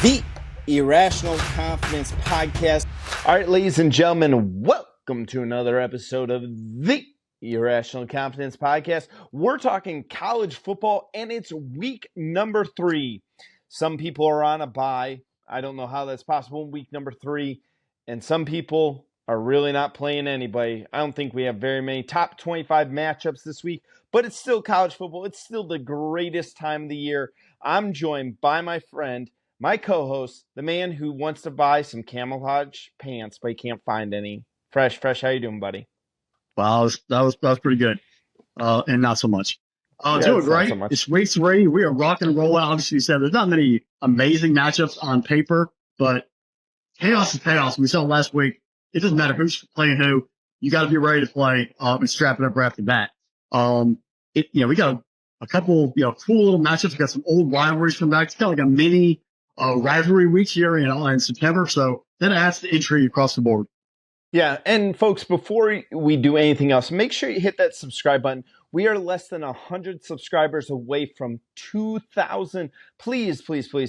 The Irrational Confidence Podcast. All right, ladies and gentlemen, welcome to another episode of the Irrational Confidence Podcast. We're talking college football, and it's week number 3. Some people are on a bye. I don't know how that's possible in week number 3. And some people are really not playing anybody. I don't think we have very many top 25 matchups this week, but it's still college football. It's still the greatest time of the year. I'm joined by my friend, my co-host, the man who wants to buy some camouflage pants, but he can't find any. Fresh, how you doing, buddy? Wow, that was pretty good, and not so much. Doing great. So it's week 3. We are rocking and rolling. Obviously, you said there's not many amazing matchups on paper, but chaos is chaos. We saw last week. It doesn't matter who's playing who. You got to be ready to play and strap it up right after that. We got a couple cool little matchups. We got some old rivalries come back. It's kind of like a mini rivalry week here in September. So that adds the intrigue across the board. Yeah, and folks, before we do anything else, make sure you hit that subscribe button. We are less than 100 subscribers away from 2,000. Please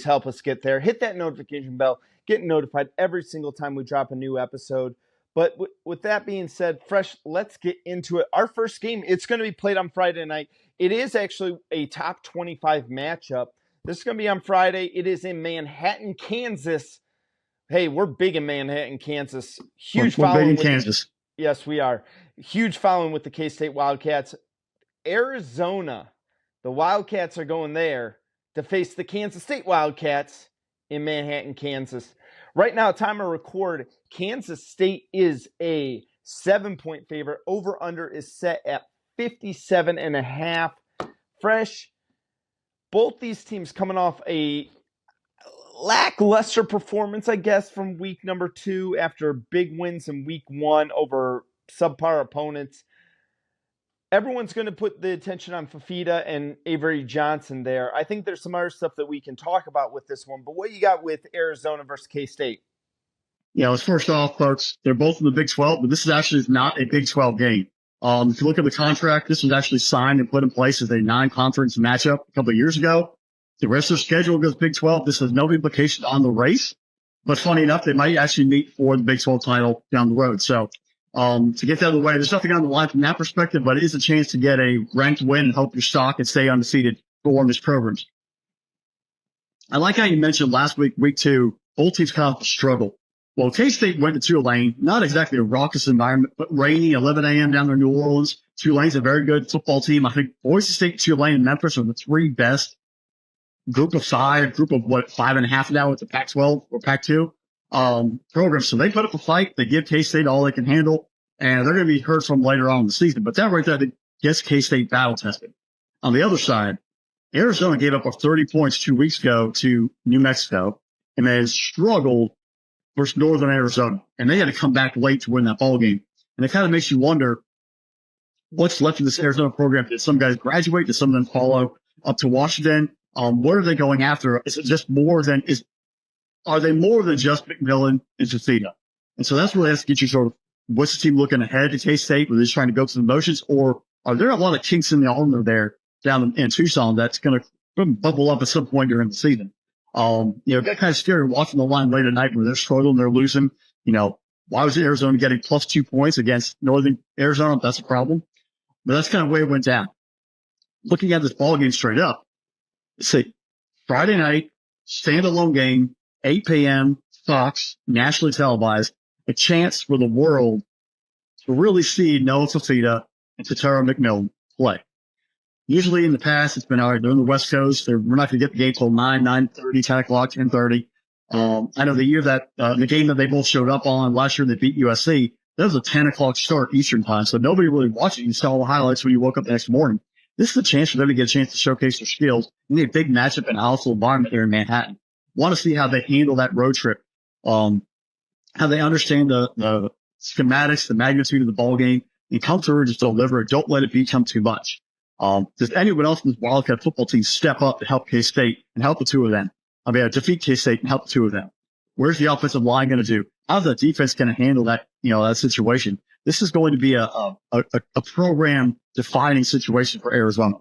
help us get there. Hit that notification bell. Get notified every single time we drop a new episode. But with that being said, Fresh, let's get into it. Our first game, it's going to be played on Friday night. It is actually a top 25 matchup. This is going to be on Friday. It is in Manhattan, Kansas. Hey, we're big in Manhattan, Kansas. Huge following. We're big in Kansas. Yes, we are. Huge following with the K-State Wildcats. Arizona, the Wildcats are going there to face the Kansas State Wildcats in Manhattan, Kansas. Right now, time of record, Kansas State is a 7-point favorite. Over-under is set at 57.5. Fresh, both these teams coming off a lackluster performance, I guess, from week number 2 after big wins in week 1 over subpar opponents. Everyone's going to put the attention on Fafita and Avery Johnson there. I think there's some other stuff that we can talk about with this one, but what you got with Arizona versus K-State? First off, folks, they're both in the Big 12, but this is actually not a Big 12 game. If you look at the contract, this was actually signed and put in place as a non-conference matchup a couple of years ago. The rest of the schedule goes Big 12. This has no implication on the race, but funny enough, they might actually meet for the Big 12 title down the road. So to get that out of the way, there's nothing on the line from that perspective, but it is a chance to get a ranked win and help your stock and stay undefeated for one of these programs. I like how you mentioned last week, week 2, both teams kind of struggle. Well, K-State went to Tulane, not exactly a raucous environment, but rainy, 11 a.m. down there in New Orleans. Tulane's a very good football team. I think Boise State, Tulane, and Memphis are the 3 best group of 5.5 now with the Pac-12 or Pac-2 programs. So they put up a fight. They give K-State all they can handle, and they're going to be heard from later on in the season. But that right there gets K-State battle tested. On the other side, Arizona gave up 30 points 2 weeks ago to New Mexico, and they struggled versus Northern Arizona, and they had to come back late to win that ball game. And it kind of makes you wonder what's left of this Arizona program. Did some guys graduate? Did some of them follow up to Washington? What are they going after? Is it just are they more than just McMillan and Fafita? And so that's really has to get you sort of, what's the team looking ahead to K-State? Were they just trying to go through the motions, or are there a lot of kinks in the armor there down in Tucson that's going to bubble up at some point during the season? It got kind of scary watching the line late at night where they're struggling, they're losing. Why was Arizona getting plus 2 points against Northern Arizona? That's a problem. But that's kind of the way it went down. Looking at this ball game straight up, let's see, Friday night, standalone game, 8 p.m., Fox, nationally televised, a chance for the world to really see Noah Fafita and Tatara McMillan play. Usually in the past, it's been, all right, they're on the West Coast. We're not going to get the game till 9, 9:30, 10 o'clock, 10:30. I know the year that the game that they both showed up on last year, they beat USC, that was a 10 o'clock start Eastern time. So nobody really watched it. You saw all the highlights when you woke up the next morning. This is a chance for them to get a chance to showcase their skills. You need a big matchup in a hostile environment here in Manhattan. Want to see how they handle that road trip, how they understand the schematics, the magnitude of the ball game, and come through and just deliver it. Don't let it become too much. Does anyone else in this Wildcat football team step up to help K-State and help the two of them? Defeat K-State and help the two of them. Where's the offensive line going to do? How's that defense going to handle that, that situation? This is going to be a program defining situation for Arizona.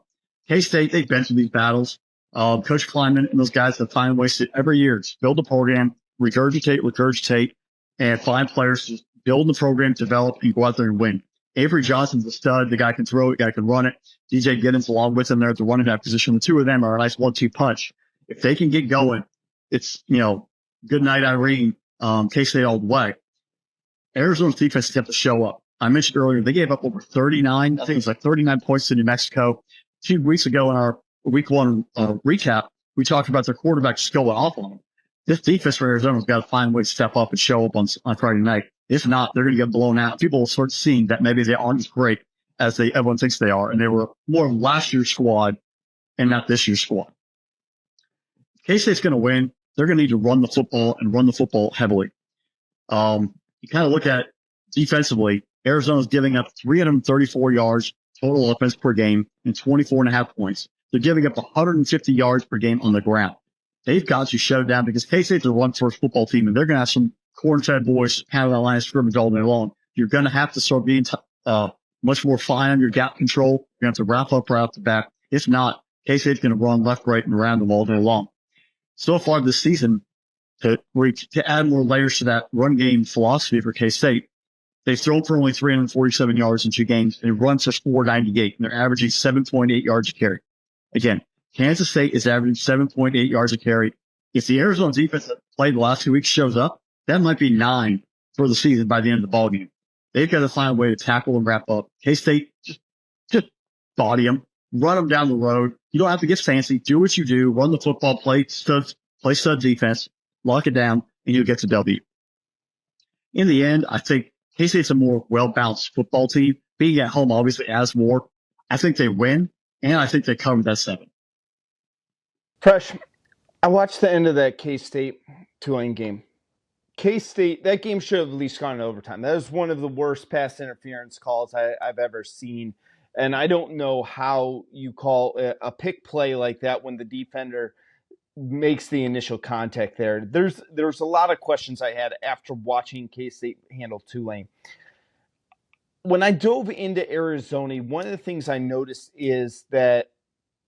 K-State, they've been through these battles. Coach Kleinman and those guys have find ways to every year to build a program, regurgitate, and find players to build the program, develop, and go out there and win. Avery Johnson's a stud. The guy can throw it. The guy can run it. DJ Giddens along with him there at the running back position. The two of them are a nice 1-2 punch. If they can get going, it's, good night, Irene, K-State all the way. Arizona's defense has to show up. I mentioned earlier, they gave up over 39, I think it was like 39 points to New Mexico. 2 weeks ago in our week one recap, we talked about their quarterback just going off on them. This defense for Arizona's got to find a way to step up and show up on Friday night. If not, they're going to get blown out. People will start seeing that maybe they aren't as great as everyone thinks they are, and they were more of last year's squad and not this year's squad. K-State's going to win. They're going to need to run the football and run the football heavily. You kind of look at defensively, Arizona's giving up 334 yards total offense per game and 24.5 points. They're giving up 150 yards per game on the ground. They've got to shut it down because K-State's a run-first football team, and they're going to have some corn-fed boys pounding that line of scrimmage all day long. You're going to have to start being much more fine on your gap control. You're going to have to wrap up right off the bat. If not, K-State's going to run left, right, and around them all day long. So far this season, to add more layers to that run game philosophy for K-State, they've thrown for only 347 yards in 2 games, and run for 498, and they're averaging 7.8 yards a carry. Again, Kansas State is averaging 7.8 yards a carry. If the Arizona defense that played the last 2 weeks shows up, that might be 9 for the season by the end of the ballgame. They've got to find a way to tackle and wrap up. K-State, just body them, run them down the road. You don't have to get fancy. Do what you do. Run the football, play stud defense, lock it down, and you'll get to W. In the end, I think K-State's a more well-balanced football team. Being at home obviously adds more. I think they win, and I think they cover that 7. Fresh, I watched the end of that K-State Tulane game. K-State, that game should have at least gone to overtime. That was one of the worst pass interference calls I've ever seen. And I don't know how you call a pick play like that when the defender makes the initial contact there. There's a lot of questions I had after watching K-State handle Tulane. When I dove into Arizona, one of the things I noticed is that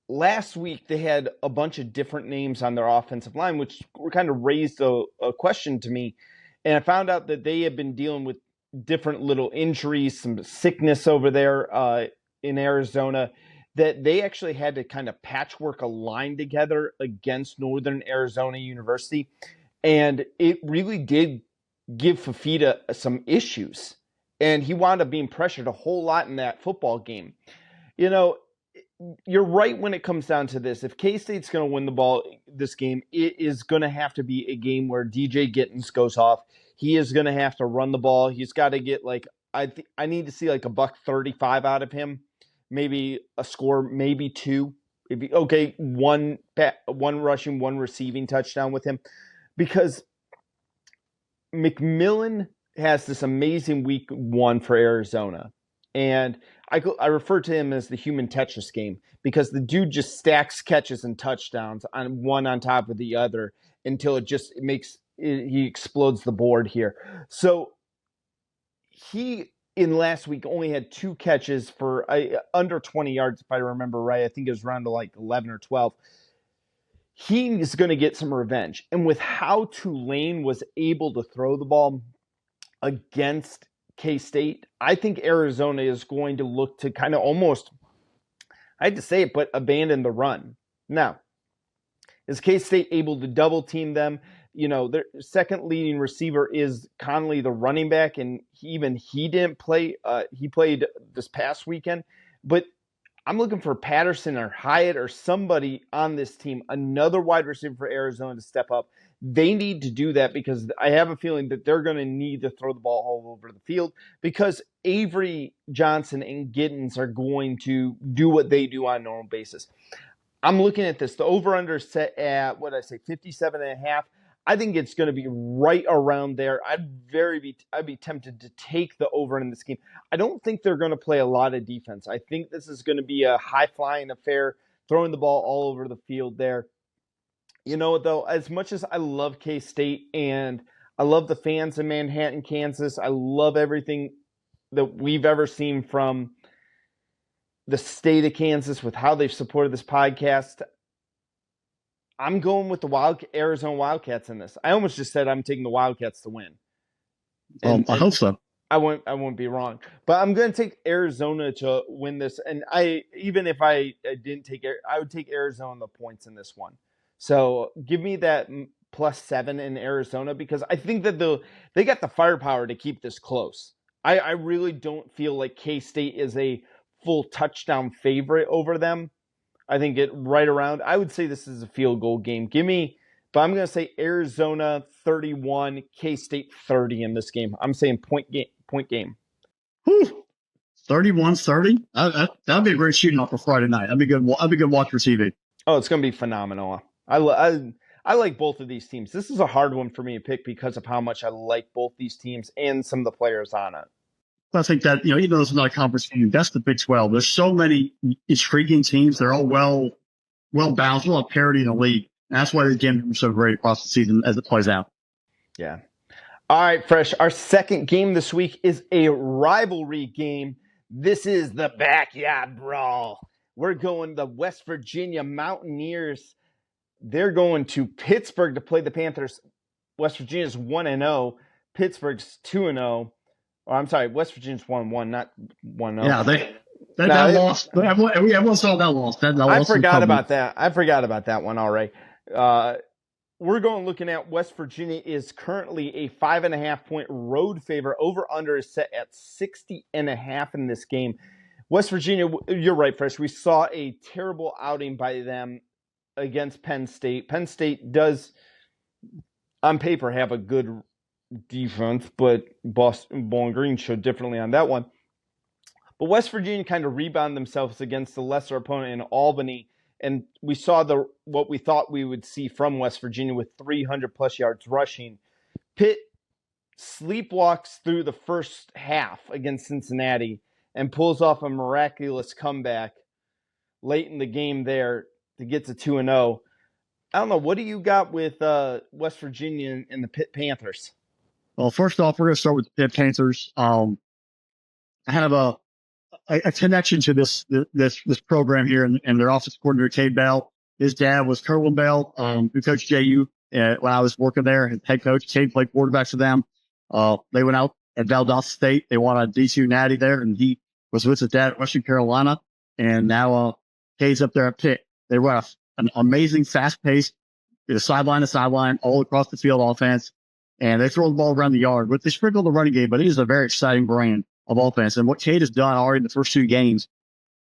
last week they had a bunch of different names on their offensive line, which kind of raised a question to me. And I found out that they had been dealing with different little injuries, some sickness over there in Arizona, that they actually had to kind of patchwork a line together against Northern Arizona University. And it really did give Fafita some issues. And he wound up being pressured a whole lot in that football game. You're right when it comes down to this. If K-State's going to win this game, it is going to have to be a game where DJ Gittens goes off. He is going to have to run the ball. He's got to get I need to see like $135 out of him. Maybe a score, maybe 2. One rushing, 1 receiving touchdown with him. Because McMillan has this amazing week 1 for Arizona. And I refer to him as the human Tetris game because the dude just stacks catches and touchdowns on one on top of the other until he explodes the board here. So he in last week only had 2 catches for under 20 yards, if I remember right. I think it was around to 11 or 12. He is going to get some revenge. And with how Tulane was able to throw the ball against K-State, I think Arizona is going to look to kind of almost, I hate to say it, but abandon the run. Now, is K-State able to double team them? Their second leading receiver is Conley, the running back, and he didn't play. He played this past weekend, but I'm looking for Patterson or Hyatt or somebody on this team, another wide receiver for Arizona to step up. They need to do that because I have a feeling that they're going to need to throw the ball all over the field because Avery Johnson and Giddens are going to do what they do on a normal basis. I'm looking at this. The over-under set at, 57.5. I think it's going to be right around there. I'd be tempted to take the over in this game. I don't think they're going to play a lot of defense. I think this is going to be a high-flying affair, throwing the ball all over the field there. Though, as much as I love K-State and I love the fans in Manhattan, Kansas, I love everything that we've ever seen from the state of Kansas with how they've supported this podcast. I'm going with the Arizona Wildcats in this. I almost just said I'm taking the Wildcats to win. I hope so. I won't be wrong, but I'm going to take Arizona to win this. And even if I didn't take it, I would take Arizona the points in this one. So give me that +7 in Arizona, because I think that they got the firepower to keep this close. I really don't feel like K-State is a full touchdown favorite over them. I think I would say this is a field goal game. But I'm going to say Arizona 31, K-State 30 in this game. I'm saying point game. Whew. 31-30? That'd be a great shooting off for Friday night. That'd be good watch for TV. Oh, it's going to be phenomenal. I like both of these teams. This is a hard one for me to pick because of how much I like both these teams and some of the players on it. I think that, even though it's not a conference game, that's the Big 12. There's so many intriguing teams. They're all well balanced, a lot of parity in the league. And that's why the game is so great across the season as it plays out. Yeah. All right, Fresh. Our second game this week is a rivalry game. This is the Backyard Brawl. We're going the West Virginia Mountaineers. They're going to Pittsburgh to play the Panthers. West Virginia's 1-0. Pittsburgh's 2-0. Oh, I'm sorry. West Virginia's 1-1, not 1-0. Yeah, that lost. Everyone saw that loss. I forgot about that. I forgot about that one already. We're looking at West Virginia is currently a 5.5-point road favorite. Over under is set at 60.5 in this game. West Virginia, you're right, Fresh. We saw a terrible outing by them against Penn State. Penn State does, on paper, have a good defense, but Bowling Green showed differently on that one. But West Virginia kind of rebounded themselves against the lesser opponent in Albany. And we saw what we thought we would see from West Virginia with 300-plus yards rushing. Pitt sleepwalks through the first half against Cincinnati and pulls off a miraculous comeback late in the game there to get to 2-0. I don't know. What do you got with West Virginia and the Pitt Panthers? Well, first off, we're going to start with the Pitt Panthers. I have a connection to this program here and their offensive coordinator, Cade Bell. His dad was Kerwin Bell, who coached JU when I was working there. His head coach, Cade, played quarterback for them. They went out at Valdosta State. They won a D2 natty there, and he was with his dad at Western Carolina. And now Cade's up there at Pitt. They run an amazing, fast-paced, sideline to sideline, all across the field offense. And they throw the ball around the yard. But they sprinkle the running game, but it is a very exciting brand of offense. And what Cade has done already in the first 2 games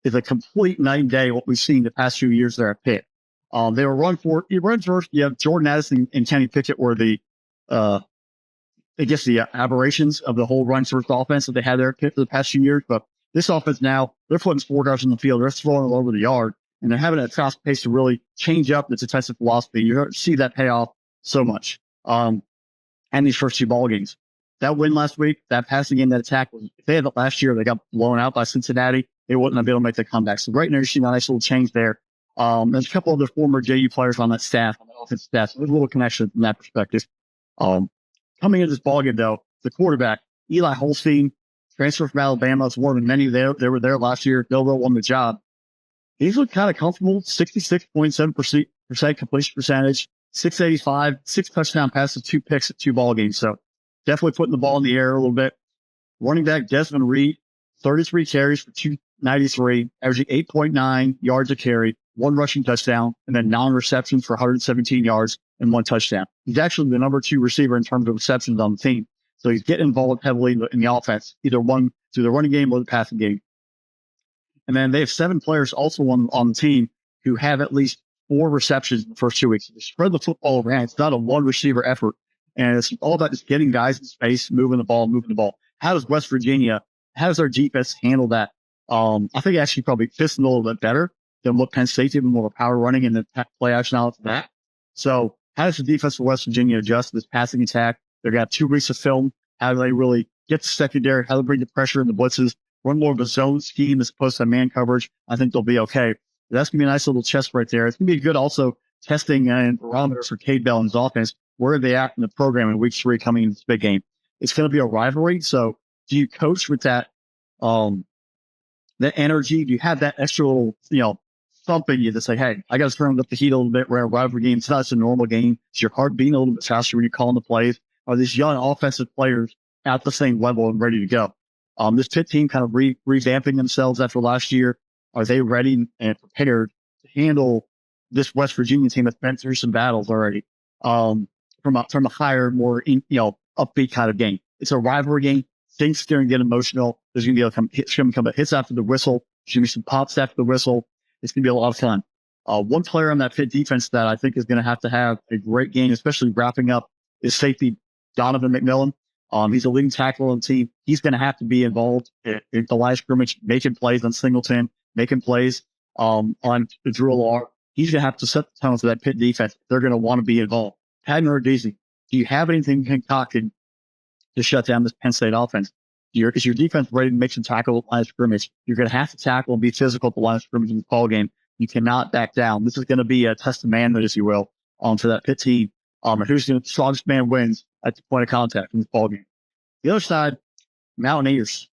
is a complete night and day what we've seen the past few years there at Pitt. They were run first. You have Jordan Addison and Kenny Pickett were the aberrations of the whole run first offense that they had there at Pitt for the past few years. But this offense now, they're putting 4 guys in the field. They're throwing all over the yard. And they're having a fast pace to really change up the defensive philosophy. You're going to see that pay off so much. And these first 2 ball games. That win last week, that passing game, that attack, if they had it last year, they got blown out by Cincinnati, they wouldn't have been able to make the comeback. So right now, you're seeing a nice little change there. There's a couple of the former JU players on that staff, on the offensive staff. So there's a little connection from that perspective. Coming into this ballgame, though, the quarterback, Eli Holstein, transfer from Alabama. It's one of the many they were there last year. Delville won the job. He's looked kind of comfortable, 66.7% completion percentage, 685, 6 touchdown passes, 2 picks at 2 ball games. So definitely putting the ball in the air a little bit. Running back Desmond Reed, 33 carries for 293, averaging 8.9 yards a carry, 1 rushing touchdown, and then 9 receptions for 117 yards and 1 touchdown. He's actually the number 2 receiver in terms of receptions on the team. So he's getting involved heavily in the offense, either through the running game or the passing game. And then they have 7 players also on the team who have at least 4 receptions in the first 2 weeks. They spread the football around. It's not a 1 receiver effort. And it's all about just getting guys in space, moving the ball. How does their defense handle that? I think it actually probably fits a little bit better than what Penn State did, more of a power running and then play action out of that. So how does the defense for West Virginia adjust to this passing attack? They're going to have 2 weeks of film. How do they really get the secondary? How do they bring the pressure and the blitzes? Run more of a zone scheme as opposed to man coverage. I think they'll be okay. That's going to be a nice little test right there. It's going to be good also testing and barometer for Cade Bell and his offense. Where are they at in the program in week 3 coming into this big game? It's going to be a rivalry. So do you coach with that energy? Do you have that extra little, thumping you to say, hey, I got to turn up the heat a little bit. We're a rivalry game. It's not just a normal game. It's your heart beating a little bit faster when you're calling the plays. Are these young offensive players at the same level and ready to go? This Pitt team kind of revamping themselves after last year. Are they ready and prepared to handle this West Virginia team that's been through some battles already? From a higher, more upbeat kind of game. It's a rivalry game. Things are going to get emotional. There's going to be hits after the whistle. There's going to be some pops after the whistle. It's going to be a lot of fun. One player on that Pitt defense that I think is going to have a great game, especially wrapping up, is safety Donovan McMillan. He's a leading tackle on the team. He's going to have to be involved in the line of scrimmage, making plays on Singleton, making plays on Drew Alar. He's going to have to set the tone for that Pitt defense. They're going to want to be involved. Hadn't heard easy. Do you have anything concocted to shut down this Penn State offense? Is your defense ready to make some tackle at the line of scrimmage? You're going to have to tackle and be physical at the line of scrimmage in this ball game. You cannot back down. This is going to be a test of manhood, if you will, for that Pitt team. And who's going to, the strongest man wins at the point of contact in this ball game. The other side, Mountaineers.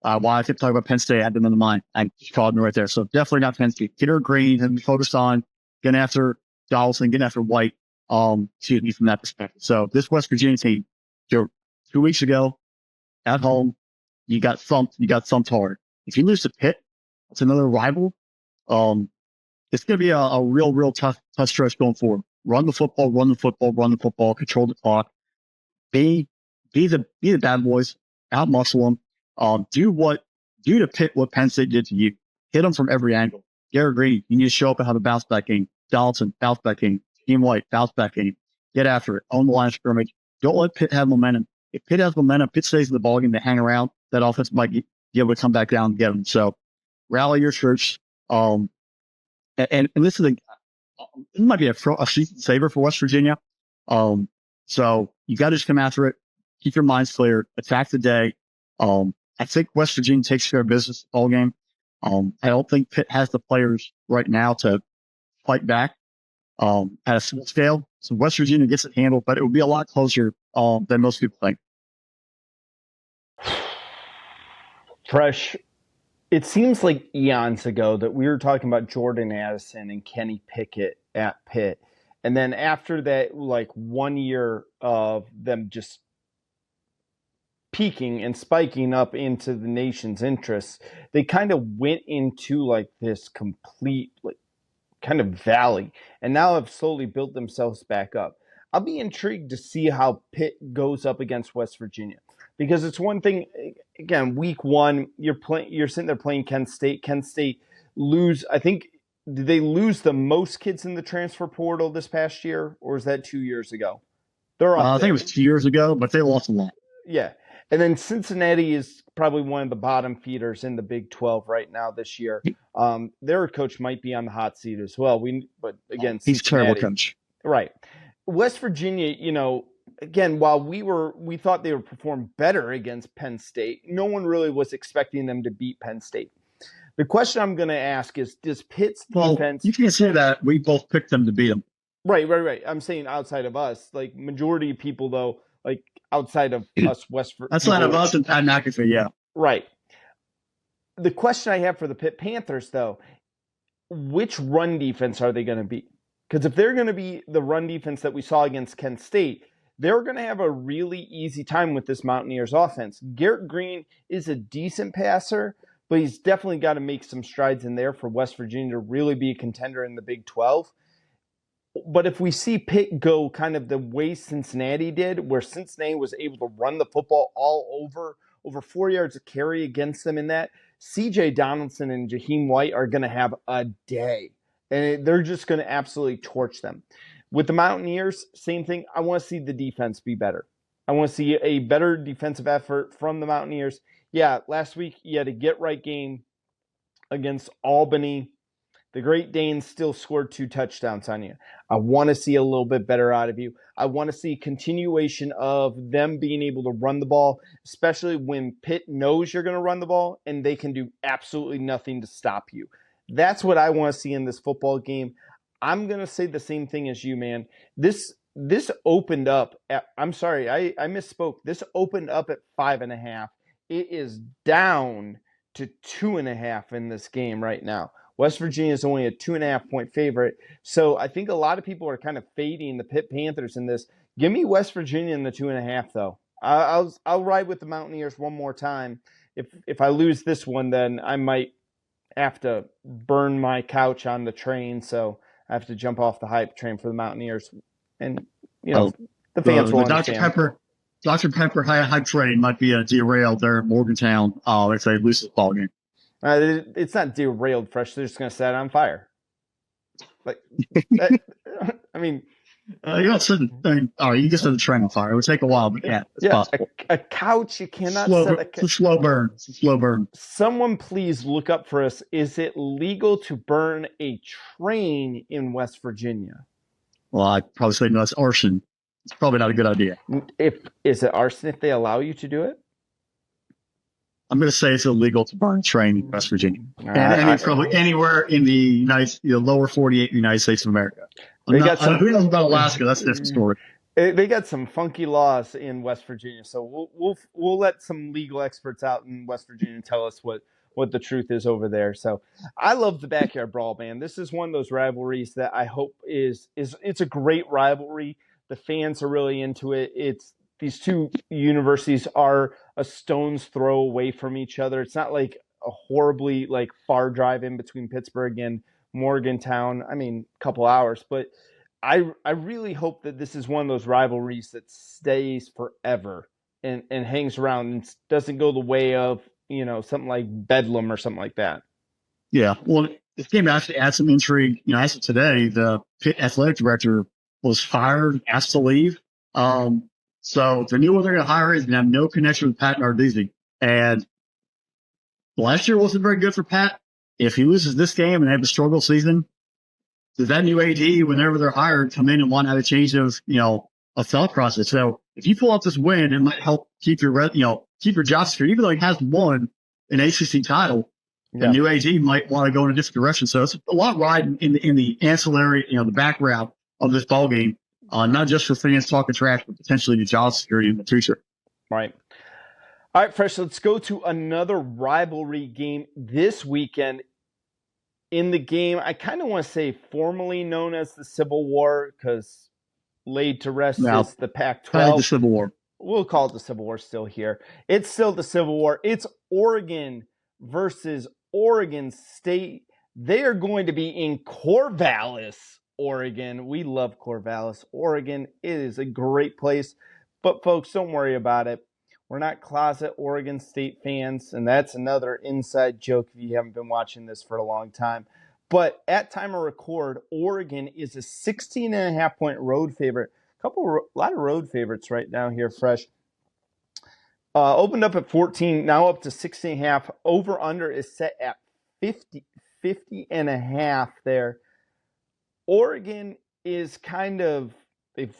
While I kept talking about Penn State, I had them in the mind. I just called them right there. So definitely not Penn State. Kidder Green and focused on getting after Donaldson, getting after White. From that perspective. So this West Virginia team, 2 weeks ago at home, you got thumped hard. If you lose to Pitt, it's another rival. It's going to be a real tough stretch going forward. Run the football, control the clock. Be the bad boys, out-muscle them. Do to Pitt what Penn State did to you. Hit them from every angle. Garrett Green, you need to show up and have a bounce back game. Donaldson, bounce back game. Team White, bounce back game. Get after it. Own the line of scrimmage. Don't let Pitt have momentum. If Pitt has momentum, Pitt stays in the ballgame, they hang around, that offense might be able to come back down and get them. So rally your troops. And this might be a season saver for West Virginia. So you got to just come after it. Keep your minds clear. Attack the day. I think West Virginia takes care of business all game. I don't think Pitt has the players right now to fight back. At a small scale. So West Virginia gets it handled, but it would be a lot closer than most people think. Fresh. It seems like eons ago that we were talking about Jordan Addison and Kenny Pickett at Pitt. And then after that, like 1 year of them just peaking and spiking up into the nation's interests, they kind of went into like this complete kind of valley, and now have slowly built themselves back up. I'll be intrigued to see how Pitt goes up against West Virginia, because it's one thing. Again, week one, you're sitting there playing Kent State. Kent State lose. I think, did they lose the most kids in the transfer portal this past year, or is that 2 years ago? They're I think it was 2 years ago, but they lost a lot. Yeah. And then Cincinnati is probably one of the bottom feeders in the Big 12 right now this year. Their coach might be on the hot seat as well. But again, he's a terrible coach. Right. West Virginia, again, while we thought they would perform better against Penn State, no one really was expecting them to beat Penn State. The question I'm going to ask is, does Pitt's defense... You can't say that. We both picked them to beat them. Right. I'm saying outside of us. Like, majority of people, though, like, outside of us, West Virginia. Outside of us and Pat McAfee, yeah. Right. The question I have for the Pitt Panthers, though, which run defense are they going to be? Because if they're going to be the run defense that we saw against Kent State, they're going to have a really easy time with this Mountaineers offense. Garrett Green is a decent passer, but he's definitely got to make some strides in there for West Virginia to really be a contender in the Big 12. But if we see Pitt go kind of the way Cincinnati did, where Cincinnati was able to run the football all over 4 yards of carry against them in that, C.J. Donaldson and Jaheim White are going to have a day. And they're just going to absolutely torch them. With the Mountaineers, same thing. I want to see the defense be better. I want to see a better defensive effort from the Mountaineers. Yeah, last week you had a get-right game against Albany. The Great Danes still scored 2 touchdowns on you. I want to see a little bit better out of you. I want to see continuation of them being able to run the ball, especially when Pitt knows you're going to run the ball and they can do absolutely nothing to stop you. That's what I want to see in this football game. I'm going to say the same thing as you, man. This opened up at, I'm sorry, I misspoke. This opened up at 5.5. It is down to 2.5 in this game right now. West Virginia is only a 2.5-point favorite. So I think a lot of people are kind of fading the Pitt Panthers in this. Give me West Virginia in the 2.5, though. I'll ride with the Mountaineers one more time. If I lose this one, then I might have to burn my couch on the train. So I have to jump off the hype train for the Mountaineers. And, the fans will understand. Dr. Pepper hype train might be derailed there at Morgantown if they lose this ball game. It's not derailed, Fresh. They're just going to set it on fire. Like, I mean, you just set the train on fire. It would take a while, but it's possible. A couch, you cannot it's a slow burn. It's a slow burn. Someone please look up for us. Is it legal to burn a train in West Virginia? Well, I'd probably say no, it's arson. It's probably not a good idea. Is it arson if they allow you to do it? I'm going to say it's illegal to burn a train in West Virginia. And probably anywhere in the lower 48 United States of America. Who knows about Alaska? That's a different story. They got some funky laws in West Virginia, so we'll let some legal experts out in West Virginia tell us what the truth is over there. So I love the Backyard Brawl, man. This is one of those rivalries that I hope it's a great rivalry. The fans are really into it. These two universities are a stone's throw away from each other. It's not like a horribly far drive in between Pittsburgh and Morgantown. I mean, a couple hours, but I really hope that this is one of those rivalries that stays forever and hangs around and doesn't go the way of, something like Bedlam or something like that. Yeah. Well, this game actually adds some intrigue. As of today, the Pitt athletic director was fired, asked to leave. So they knew what they're going to hire is going to have no connection with Pat Narduzzi. And last year wasn't very good for Pat. If he loses this game and have a struggle season, does that new AD, whenever they're hired, come in and want to have a change of, a thought process? So if you pull out this win, it might help keep your job secure. Even though he has won an ACC title, the new AD might want to go in a different direction. So it's a lot riding in the ancillary, the background of this ball game. Not just for fans talking trash, but potentially the job security in the future. Right. All right, Fresh, let's go to another rivalry game this weekend. In the game, I kind of want to say formally known as the Civil War because laid to rest is the Pac-12. The Civil War. We'll call it the Civil War still here. It's still the Civil War. It's Oregon versus Oregon State. They are going to be in Corvallis, Oregon. We love Corvallis, Oregon. It is a great place. But folks, don't worry about it. We're not closet Oregon State fans, and that's another inside joke if you haven't been watching this for a long time. But at time of record, Oregon is a 16.5-point road favorite. A lot of road favorites right now here, Fresh. Opened up at 14, now up to 16.5. Over under is set at 50.5 there. Oregon is they've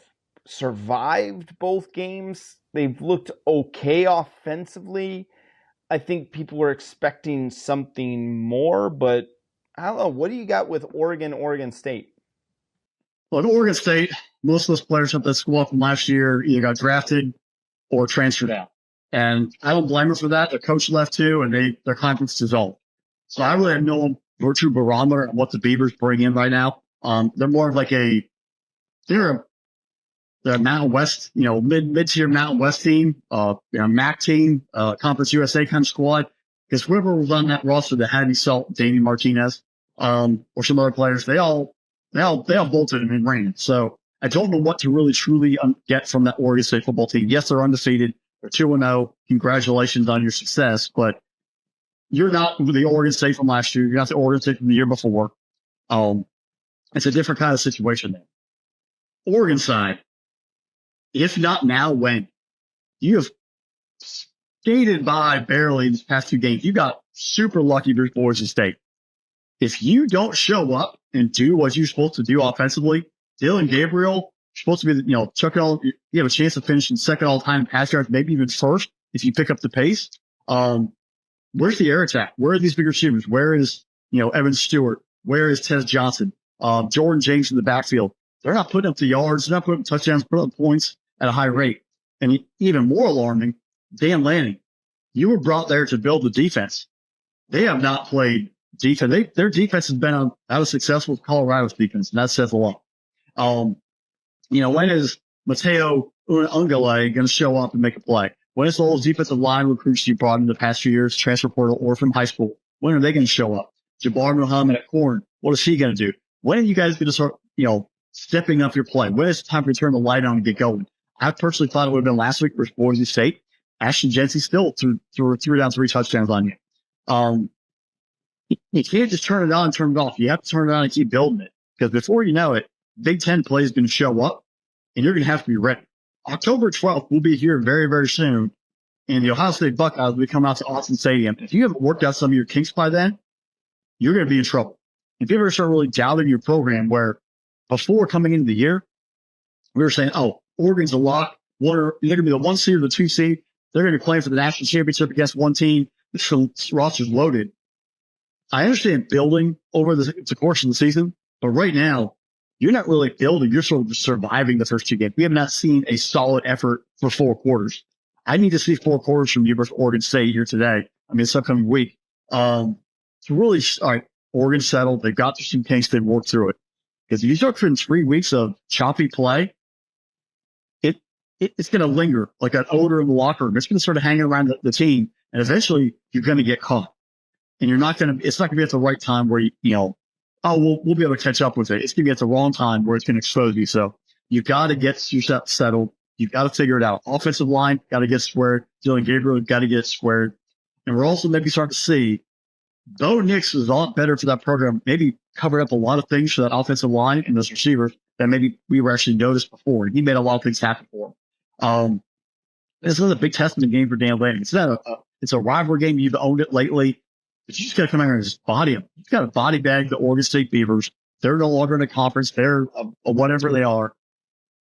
survived both games. They've looked okay offensively. I think people were expecting something more, but I don't know. What do you got with Oregon State? Well, at Oregon State, most of those players at that school from last year either got drafted or transferred out. And I don't blame them for that. Their coach left too, and their conference dissolved. So I really have no true barometer on what the Beavers bring in right now. They're more of they're a Mountain West, mid-tier Mountain West team, MAC team, Conference USA kind of squad. Because whoever was on that roster that had any salt, Damien Martinez, or some other players, they all bolted and ran. So I don't know what to really truly get from that Oregon State football team. Yes, they're undefeated. They're 2-0. Congratulations on your success, but you're not the Oregon State from last year. You're not the Oregon State from the year before. It's a different kind of situation there. Oregon side, if not now, when? You have skated by barely these past two games. You got super lucky versus Boise State. If you don't show up and do what you're supposed to do offensively, Dylan Gabriel, you're supposed to be, you have a chance of finishing second all-time pass yards, maybe even first if you pick up the pace. Where's the air attack? Where are these big receivers? Where is, Evan Stewart? Where is Tez Johnson? Jordan James in the backfield. They're not putting up the yards. They're not putting up touchdowns, putting up points at a high rate. And even more alarming, Dan Lanning, you were brought there to build the defense. They have not played defense. Their defense has been that was successful with Colorado's defense, and that says a lot. When is Mateo Ungale going to show up and make a play? When is all those defensive line recruits you brought in the past few years, transfer portal or from high school? When are they going to show up? Jabbar Muhammad at corn, what is he going to do? When are you guys going to start, stepping up your play? When is it time to turn the light on and get going? I personally thought it would have been last week versus Boise State. Ashton Jency still threw down 3 touchdowns on you. You can't just turn it on and turn it off. You have to turn it on and keep building it. Because before you know it, Big Ten play is going to show up, and you're going to have to be ready. October 12th will be here very, very soon, and the Ohio State Buckeyes will be coming out to Austin Stadium. If you haven't worked out some of your kinks by then, you're going to be in trouble. If you ever start really doubting your program, where before coming into the year, we were saying, oh, Oregon's a lock. They're going to be the 1 seed or the 2 seed. They're going to be playing for the national championship against one team. This roster's loaded. I understand building over the course of the season, but right now, you're not really building. You're sort of surviving the first 2 games. We have not seen a solid effort for 4 quarters. I need to see 4 quarters from you versus Oregon State here today. This upcoming week. To really, all right, Oregon settled. They've got through some kinks. They've worked through it. Because if you start putting 3 weeks of choppy play, it's going to linger like an odor in the locker room. It's going to start hanging around the team, and eventually you're going to get caught. And it's not going to be at the right time where we'll be able to catch up with it. It's going to be at the wrong time where it's going to expose you. So you've got to get yourself settled. You've got to figure it out. Offensive line, got to get squared. Dylan Gabriel, got to get squared. And we're also maybe starting to see, though Nix was a lot better for that program, maybe covered up a lot of things for that offensive line and those receivers that maybe we were actually noticed before. And he made a lot of things happen for him. This is a big testament game for Dan Lanning. It's a rivalry game. You've owned it lately. But you just got to come out here and just body them. You've got to body bag the Oregon State Beavers. They're no longer in a conference. They're whatever they are.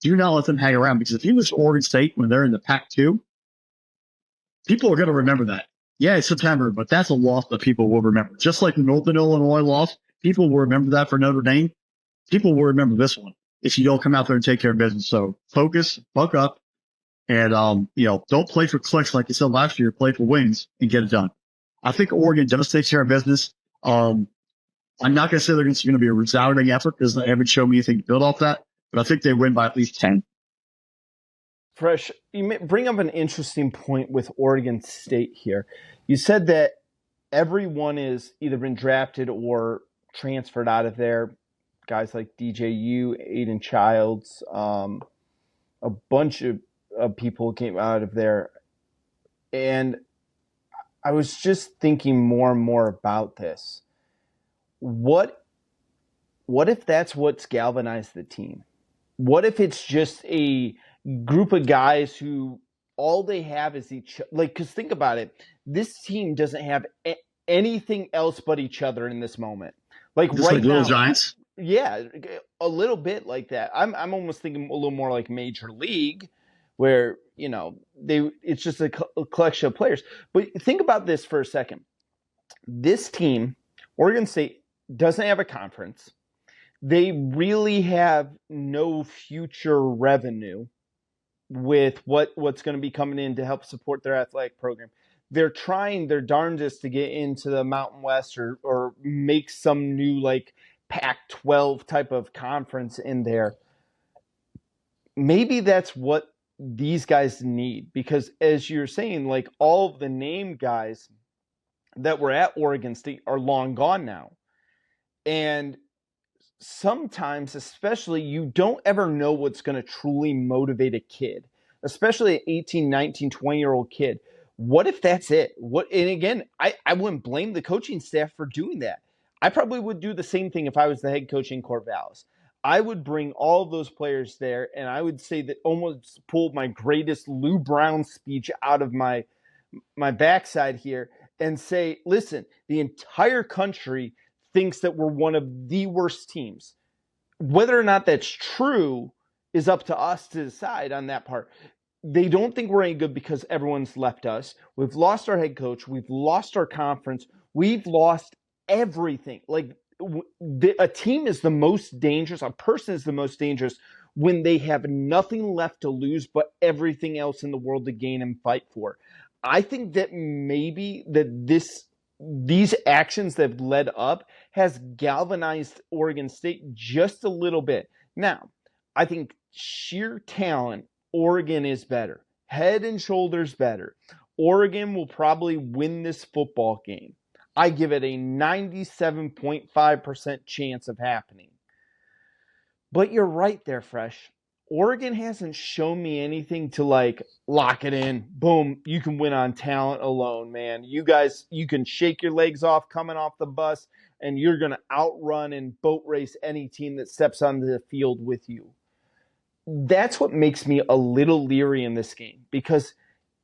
Do not let them hang around, because if you lose to Oregon State when they're in the Pac-2, people are going to remember that. Yeah, it's September, but that's a loss that people will remember. Just like the Northern Illinois loss, people will remember that for Notre Dame. People will remember this one if you don't come out there and take care of business. So focus, buck up, and don't play for clicks like you said last year. Play for wins and get it done. I think Oregon does take care of business. I'm not going to say they're going to be a resounding effort, because they haven't shown me anything to build off that, but I think they win by at least 10. Fresh, you bring up an interesting point with Oregon State here. You said that everyone is either been drafted or transferred out of there. Guys like DJU, Aiden Childs, a bunch of people came out of there. And I was just thinking more and more about this. What if that's what's galvanized the team? What if it's just a group of guys who all they have is because think about it. This team doesn't have anything else but each other in this moment. Just right like now, Little Giants? Yeah, a little bit like that. I'm almost thinking a little more like Major League, where, it's just a collection of players. But think about this for a second. This team, Oregon State, doesn't have a conference. They really have no future revenue with what's going to be coming in to help support their athletic program. They're trying their darndest to get into the Mountain West or make some new Pac-12 type of conference in there. Maybe that's what these guys need, because as you're saying, all of the name guys that were at Oregon State are long gone now. And sometimes, especially, you don't ever know what's going to truly motivate a kid, especially an 18, 19, 20-year-old kid. What if that's it? And again, I wouldn't blame the coaching staff for doing that. I probably would do the same thing if I was the head coach in Corvallis. I would bring all of those players there, and I would say that almost pull my greatest Lou Brown speech out of my backside here and say, listen, the entire country thinks that we're one of the worst teams. Whether or not that's true is up to us to decide on that part. They don't think we're any good because everyone's left us. We've lost our head coach. We've lost our conference. We've lost everything. A team is the most dangerous. A person is the most dangerous when they have nothing left to lose but everything else in the world to gain and fight for. I think that maybe that this these actions that have led up has galvanized Oregon State just a little bit. Now, I think sheer talent, Oregon is better. Head and shoulders better. Oregon will probably win this football game. I give it a 97.5% chance of happening. But you're right there, Fresh. Oregon hasn't shown me anything to like lock it in. Boom, you can win on talent alone, man. You guys, you can shake your legs off coming off the bus, and you're going to outrun and boat race any team that steps onto the field with you. That's what makes me a little leery in this game because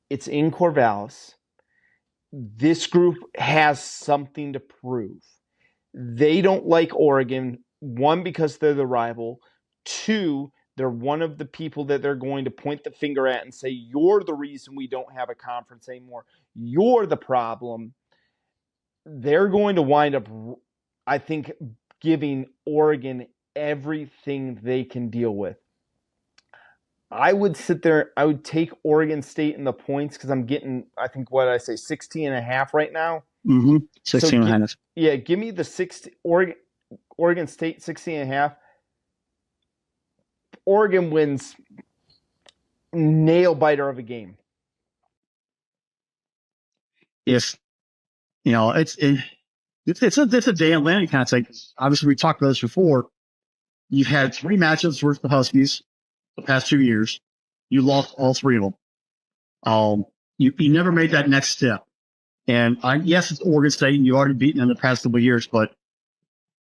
it's in Corvallis. This group has something to prove. They don't like Oregon, one, because they're the rival, two, they're one of the people that they're going to point the finger at and say, you're the reason we don't have a conference anymore. You're the problem. They're going to wind up, I think, giving Oregon everything they can deal with. I would sit there, I would take Oregon State in the points because I'm getting, I think, 16.5 right now. 16.5. Yeah, give me the Oregon State 16.5. Oregon wins nail biter of a game. If it's a day and landing kind of thing. Obviously, we talked about this before. You've had 3 matchups versus the Huskies the past 2 years. You lost all 3 of them. You never made that next step. And yes, it's Oregon State, and you already beaten them the past couple of years, but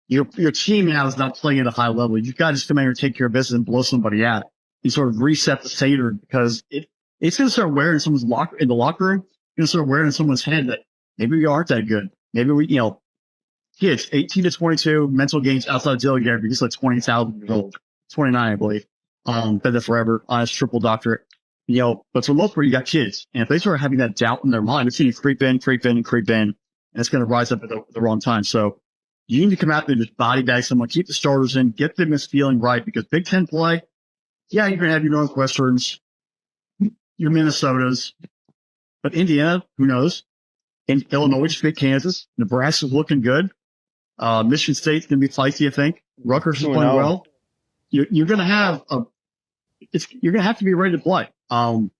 your team now is not playing at a high level. You've got to just come in here and take care of business and blow somebody out. You sort of reset the standard because it's going to start wearing in someone's in the locker room. It's going to start wearing in someone's head that maybe we aren't that good. Maybe we, kids 18 to 22 mental games outside of Dillinger because like 20,000 years old, 29, I believe. Been there forever, honest triple doctorate. But for the most part, you got kids. And if they start having that doubt in their mind, it's going to creep in, and it's going to rise up at the wrong time. So you need to come out there and just body bag someone, keep the starters in, get them this feeling right, because Big Ten play, yeah, you're going to have your Northwesterns, your Minnesotas, but Indiana, who knows? And Illinois just beat Kansas. Nebraska's looking good. Michigan State's going to be feisty, I think. Rutgers is playing well. You're going to have you're going to have to be ready to play. And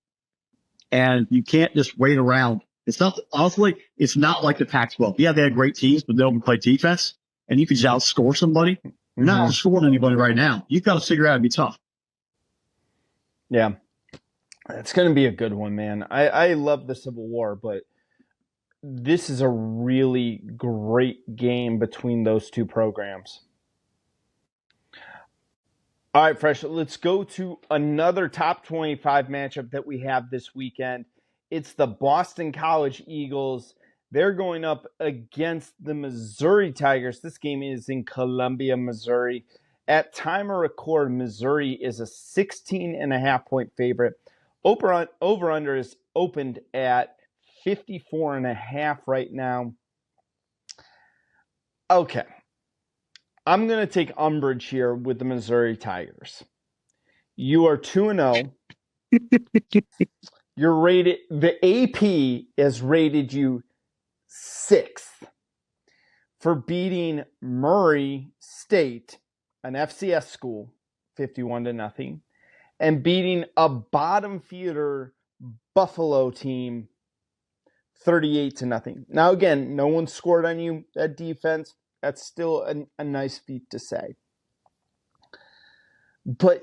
you can't just wait around. It's not, honestly, it's not like the Pac-12. Yeah, they had great teams, but they don't play defense, and you can just outscore somebody. You're not outscoring anybody right now. You've got to figure out how to be tough. Yeah. It's going to be a good one, man. I love the Civil War, but this is a really great game between those two programs. All right, Fresh, let's go to another top 25 matchup that we have this weekend. It's the Boston College Eagles. They're going up against the Missouri Tigers. This game is in Columbia, Missouri. At time of record, Missouri is a 16.5-point favorite. Over-under is opened at 54.5 right now. Okay. I'm going to take umbrage here with the Missouri Tigers. You are 2-0. You're rated, the AP has rated you 6th for beating Murray State, an FCS school, 51-0, and beating a bottom feeder Buffalo team 38-0. Now, again, no one scored on you at defense. That's still a nice feat to say. But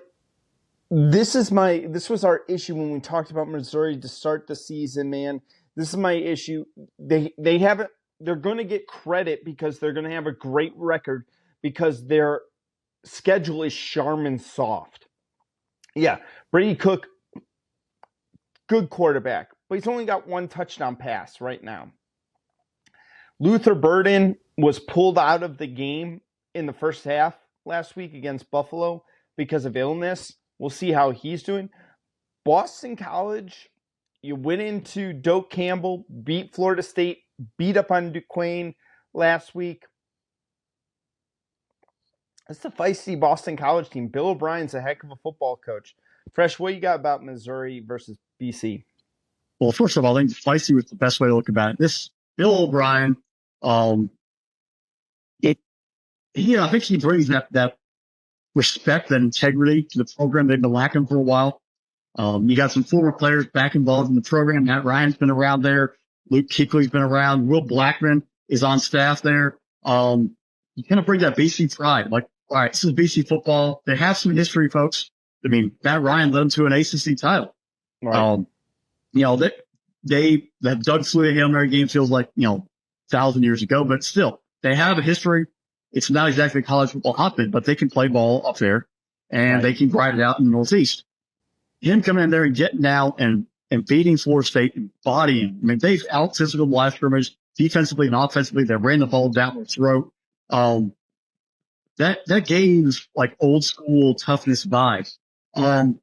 this was our issue when we talked about Missouri to start the season, man. This is my issue. They're going to get credit because they're going to have a great record because their schedule is Charmin soft. Yeah, Brady Cook, good quarterback, but he's only got 1 touchdown pass right now. Luther Burden was pulled out of the game in the first half last week against Buffalo because of illness. We'll see how he's doing. Boston College, you went into Doak Campbell, beat Florida State, beat up on Duquesne last week. It's a feisty Boston College team. Bill O'Brien's a heck of a football coach. Fresh, what you got about Missouri versus BC? Well, first of all, I think feisty was the best way to look about it. This Bill O'Brien, I think he brings that respect, that integrity to the program they've been lacking for a while. You got some former players back involved in the program. Matt Ryan's been around there. Luke Kuechly's been around. Will Blackman is on staff there. You kind of bring that BC pride. Like, all right, this is BC football. They have some history, folks. I mean, Matt Ryan led them to an ACC title. Right. That Doug Flutie Hail Mary game feels like, 1,000 years ago, but still, they have a history. It's not exactly college football hotbed, but they can play ball up there, and they can grind it out in the Northeast. Him coming in there and getting out and beating Florida State and bodying. I mean, they've out-physical the live scrimmage defensively and offensively. They ran the ball down their throat. That game's like old school toughness vibes. Can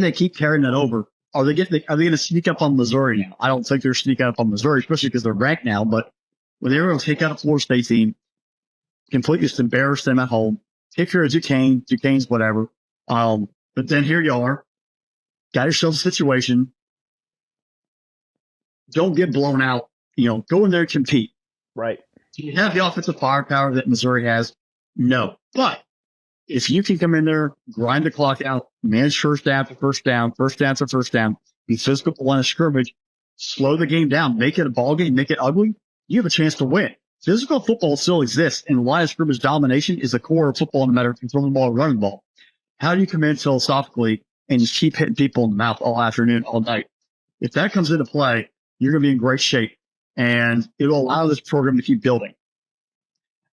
they keep carrying that over? Are they going to sneak up on Missouri now? I don't think they're sneaking up on Missouri, especially because they're ranked now. But when they were able to take out a Florida State team, completely just embarrass them at home, take care of Duquesne's whatever. But then here you are, got yourself a situation. Don't get blown out. Go in there and compete. Right. Do you have the offensive firepower that Missouri has? No. But if you can come in there, grind the clock out, manage first down to first down, be physical at the line of scrimmage, slow the game down, make it a ball game, make it ugly, you have a chance to win. Physical football still exists, and line of scrimmage domination is the core of football, no matter if you're throwing the ball or running the ball. How do you come in philosophically and just keep hitting people in the mouth all afternoon, all night? If that comes into play, you're going to be in great shape, and it'll allow this program to keep building.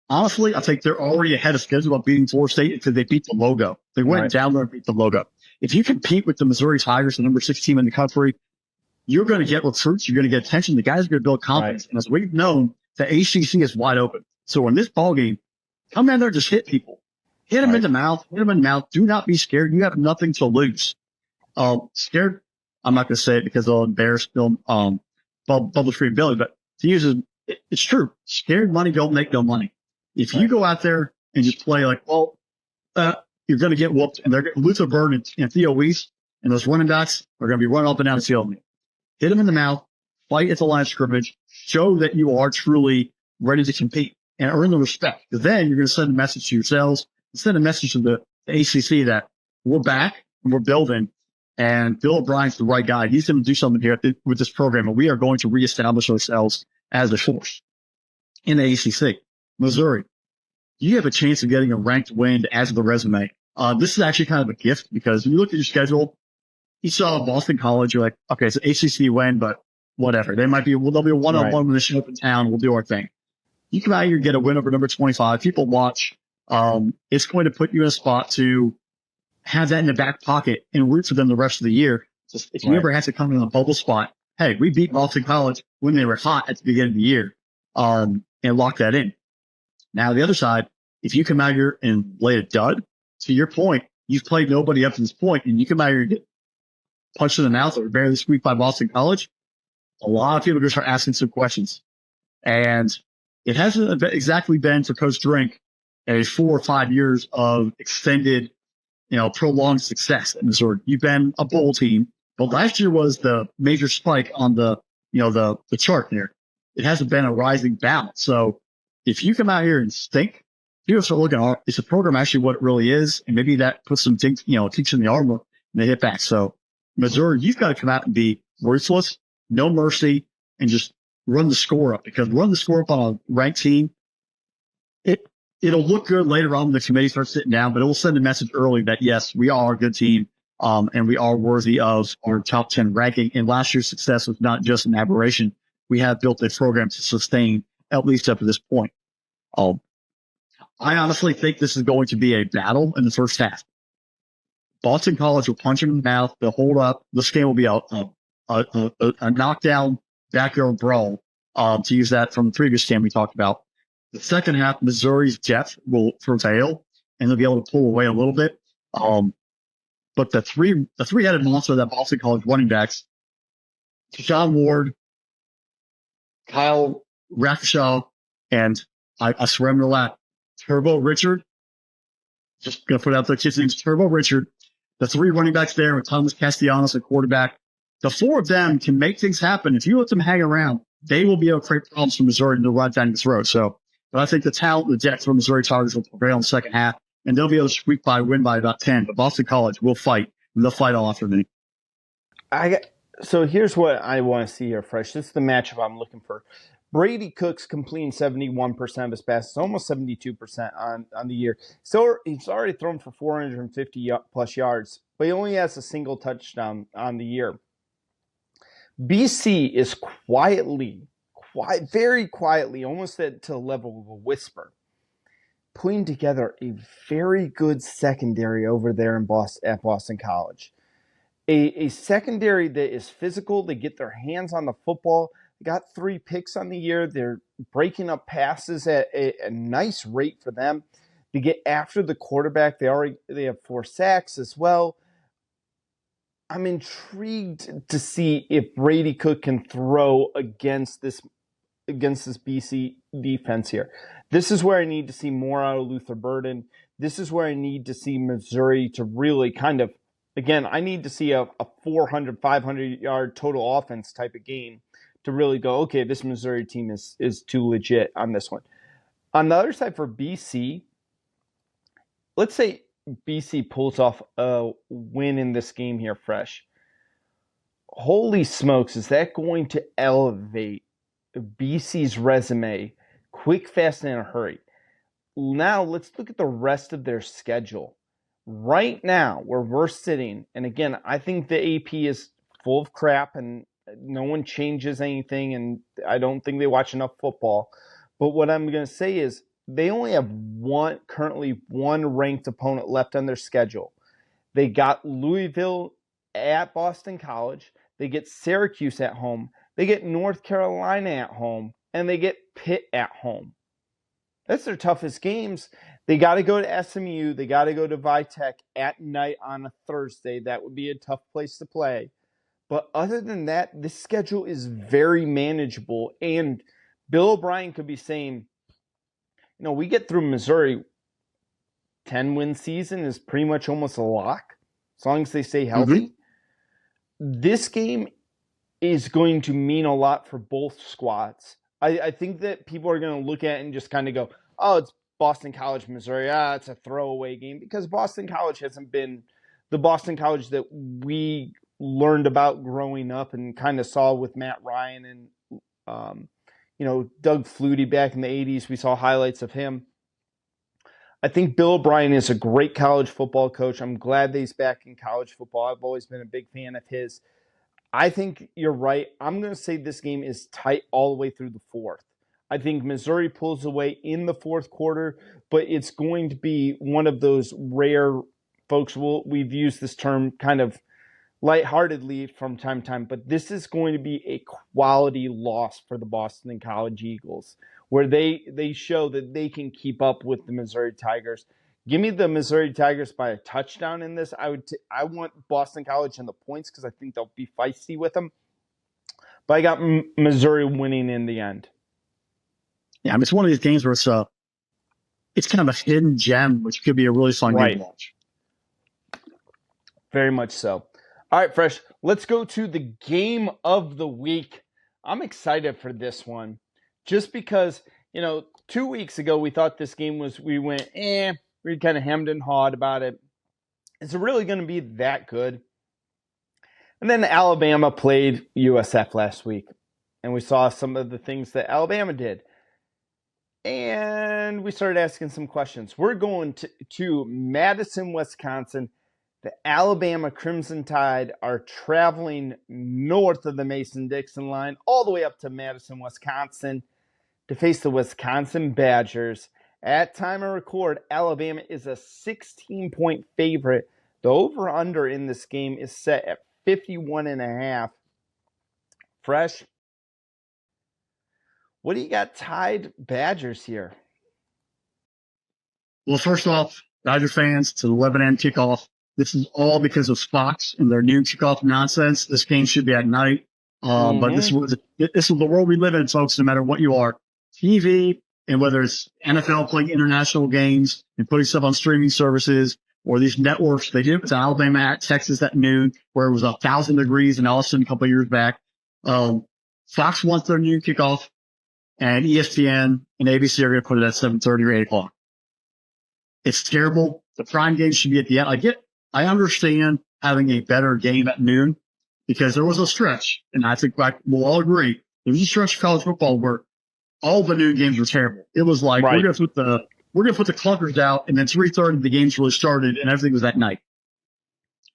Honestly, I think they're already ahead of schedule about beating Florida State because they beat the logo. They went down there and beat the logo. If you compete with the Missouri Tigers, the number 6 team in the country, you're going to get recruits. You're going to get attention. The guys are going to build confidence. And as we've known, the ACC is wide open. So in this ball game, come in there, just hit people. Hit them in the mouth. Hit them in the mouth. Do not be scared. You have nothing to lose. Scared, I'm not going to say it because they'll embarrass Bubble Free Billy, but to use it, it's true. Scared money don't make no money. If you go out there and just play like, you're going to get whooped, and they're Luther Bird and Theo Weiss and those running backs are going to be running up and down the field. Hit them in the mouth, fight at the line of scrimmage, show that you are truly ready to compete and earn the respect. Because then you're going to send a message to yourselves, send a message to the ACC that we're back and we're building, and Bill O'Brien's the right guy. He's going to do something here with this program, and we are going to reestablish ourselves as a force in the ACC. Missouri, you have a chance of getting a ranked win to add to the resume. This is actually kind of a gift because when you look at your schedule, you saw Boston College, you're like, okay, it's an ACC win, but whatever. They'll be a one-on-one when they show up in town. We'll do our thing. You come out here and get a win over number 25. People watch. It's going to put you in a spot to have that in the back pocket and root for them the rest of the year. So if you ever have to come in a bubble spot, hey, we beat Boston College when they were hot at the beginning of the year, and lock that in. Now, the other side, if you come out here and lay a dud, to your point, you've played nobody up to this point, and you come out here and get punched in the mouth or barely squeaked by Boston College, a lot of people are going to start asking some questions. And it hasn't exactly been for Coach Drink a 4 or 5 years of extended, prolonged success in Missouri. You've been a bowl team, but last year was the major spike on the chart there. It hasn't been a rising balance. So if you come out here and stink, people start looking at, is the program actually what it really is? And maybe that puts some kinks in the armor and they hit back. So Missouri, you've got to come out and be ruthless, no mercy, and just run the score up, because run the score up on a ranked team, it'll look good later on when the committee starts sitting down, but it will send a message early that yes, we are a good team, and we are worthy of our top 10 ranking. And last year's success was not just an aberration. We have built a program to sustain at least up to this point. I honestly think this is going to be a battle in the first half. Boston College will punch him in the mouth. They'll hold up. This game will be a knockdown backyard brawl, to use that from the previous game we talked about. The second half, Missouri's depth will prevail, and they'll be able to pull away a little bit. But the three-headed monster that Boston College running backs, Deshaun Ward, Kyle Rakashaw, and I swear I'm going to laugh, Turbo Richard. Just going to put out the kid's names, Turbo Richard. The 3 running backs there with Thomas Castellanos at quarterback. The 4 of them can make things happen. If you let them hang around, they will be able to create problems for Missouri and they'll run down this road. So, but I think the talent, the depth for Missouri Tigers will prevail in the second half, and they'll be able to win by about 10. But Boston College will fight, and they'll fight all afternoon. So here's what I want to see here, Fresh. This is the matchup I'm looking for. Brady Cook's completing 71% of his passes, almost 72% on the year. So he's already thrown for 450 plus yards, but he only has a single touchdown on the year. BC is very quietly, almost to the level of a whisper, putting together a very good secondary over there at Boston College. A secondary that is physical. They get their hands on the football. They got 3 picks on the year. They're breaking up passes at a nice rate for them. They get after the quarterback. They have 4 sacks as well. I'm intrigued to see if Brady Cook can throw against this BC defense here. This is where I need to see more out of Luther Burden. This is where I need to see Missouri to really kind of, again, I need to see a 400, 500-yard total offense type of game to really go, okay, this Missouri team is too legit on this one. On the other side for BC, let's say BC pulls off a win in this game here, Fresh. Holy smokes, is that going to elevate BC's resume quick, fast, and in a hurry? Now, let's look at the rest of their schedule. Right now, where we're sitting, and again, I think the AP is full of crap and no one changes anything, and I don't think they watch enough football. But what I'm going to say is they only have currently one ranked opponent left on their schedule. They got Louisville at Boston College. They get Syracuse at home. They get North Carolina at home. And they get Pitt at home. That's their toughest games. They got to go to SMU. They got to go to Vitek at night on a Thursday. That would be a tough place to play. But other than that, this schedule is very manageable. And Bill O'Brien could be saying, we get through Missouri, 10-win season is pretty much almost a lock, as long as they stay healthy. Mm-hmm. This game is going to mean a lot for both squads. I think that people are going to look at it and just kind of go, oh, it's Boston College, Missouri. It's a throwaway game, because Boston College hasn't been the Boston College that we learned about growing up and kind of saw with Matt Ryan and Doug Flutie back in the 80s. We saw highlights of him. I think Bill O'Brien is a great college football coach. I'm glad that he's back in college football. I've always been a big fan of his. I think you're right. I'm going to say this game is tight all the way through the fourth. I think Missouri pulls away in the fourth quarter, but it's going to be one of those rare folks. We've used this term kind of lightheartedly from time to time, but this is going to be a quality loss for the Boston College Eagles, where they show that they can keep up with the Missouri Tigers. Give me the Missouri Tigers by a touchdown in this. I want Boston College in the points because I think they'll be feisty with them. But I got Missouri winning in the end. Yeah, it's one of these games where it's kind of a hidden gem, which could be a really fun game to watch. Very much so. All right, Fresh, let's go to the game of the week. I'm excited for this one just because, 2 weeks ago we thought this game we went, we kind of hemmed and hawed about it. Is it really going to be that good? And then Alabama played USF last week, and we saw some of the things that Alabama did. And we started asking some questions. We're going to Madison, Wisconsin. The Alabama Crimson Tide are traveling north of the Mason-Dixon line all the way up to Madison, Wisconsin to face the Wisconsin Badgers. At time of record, Alabama is a 16-point favorite. The over-under in this game is set at 51.5. Fresh, what do you got Tide Badgers here? Well, first off, Badger fans, to the 11 a.m. kickoff. This is all because of Fox and their new kickoff nonsense. This game should be at night. But this is the world we live in, folks, no matter what you are. TV, and whether it's NFL playing international games and putting stuff on streaming services or these networks, they did it with Alabama at Texas at noon, where it was 1,000 degrees in Austin a couple of years back. Fox wants their new kickoff, and ESPN and ABC are going to put it at 7:30 or 8 o'clock. It's terrible. The prime game should be at the end. I understand having a better game at noon because there was a stretch, and I think we'll all agree, there was a stretch of college football where all the noon games were terrible. It was like, we're going to put the clunkers out, and then 3:30 the games really started, and everything was at night.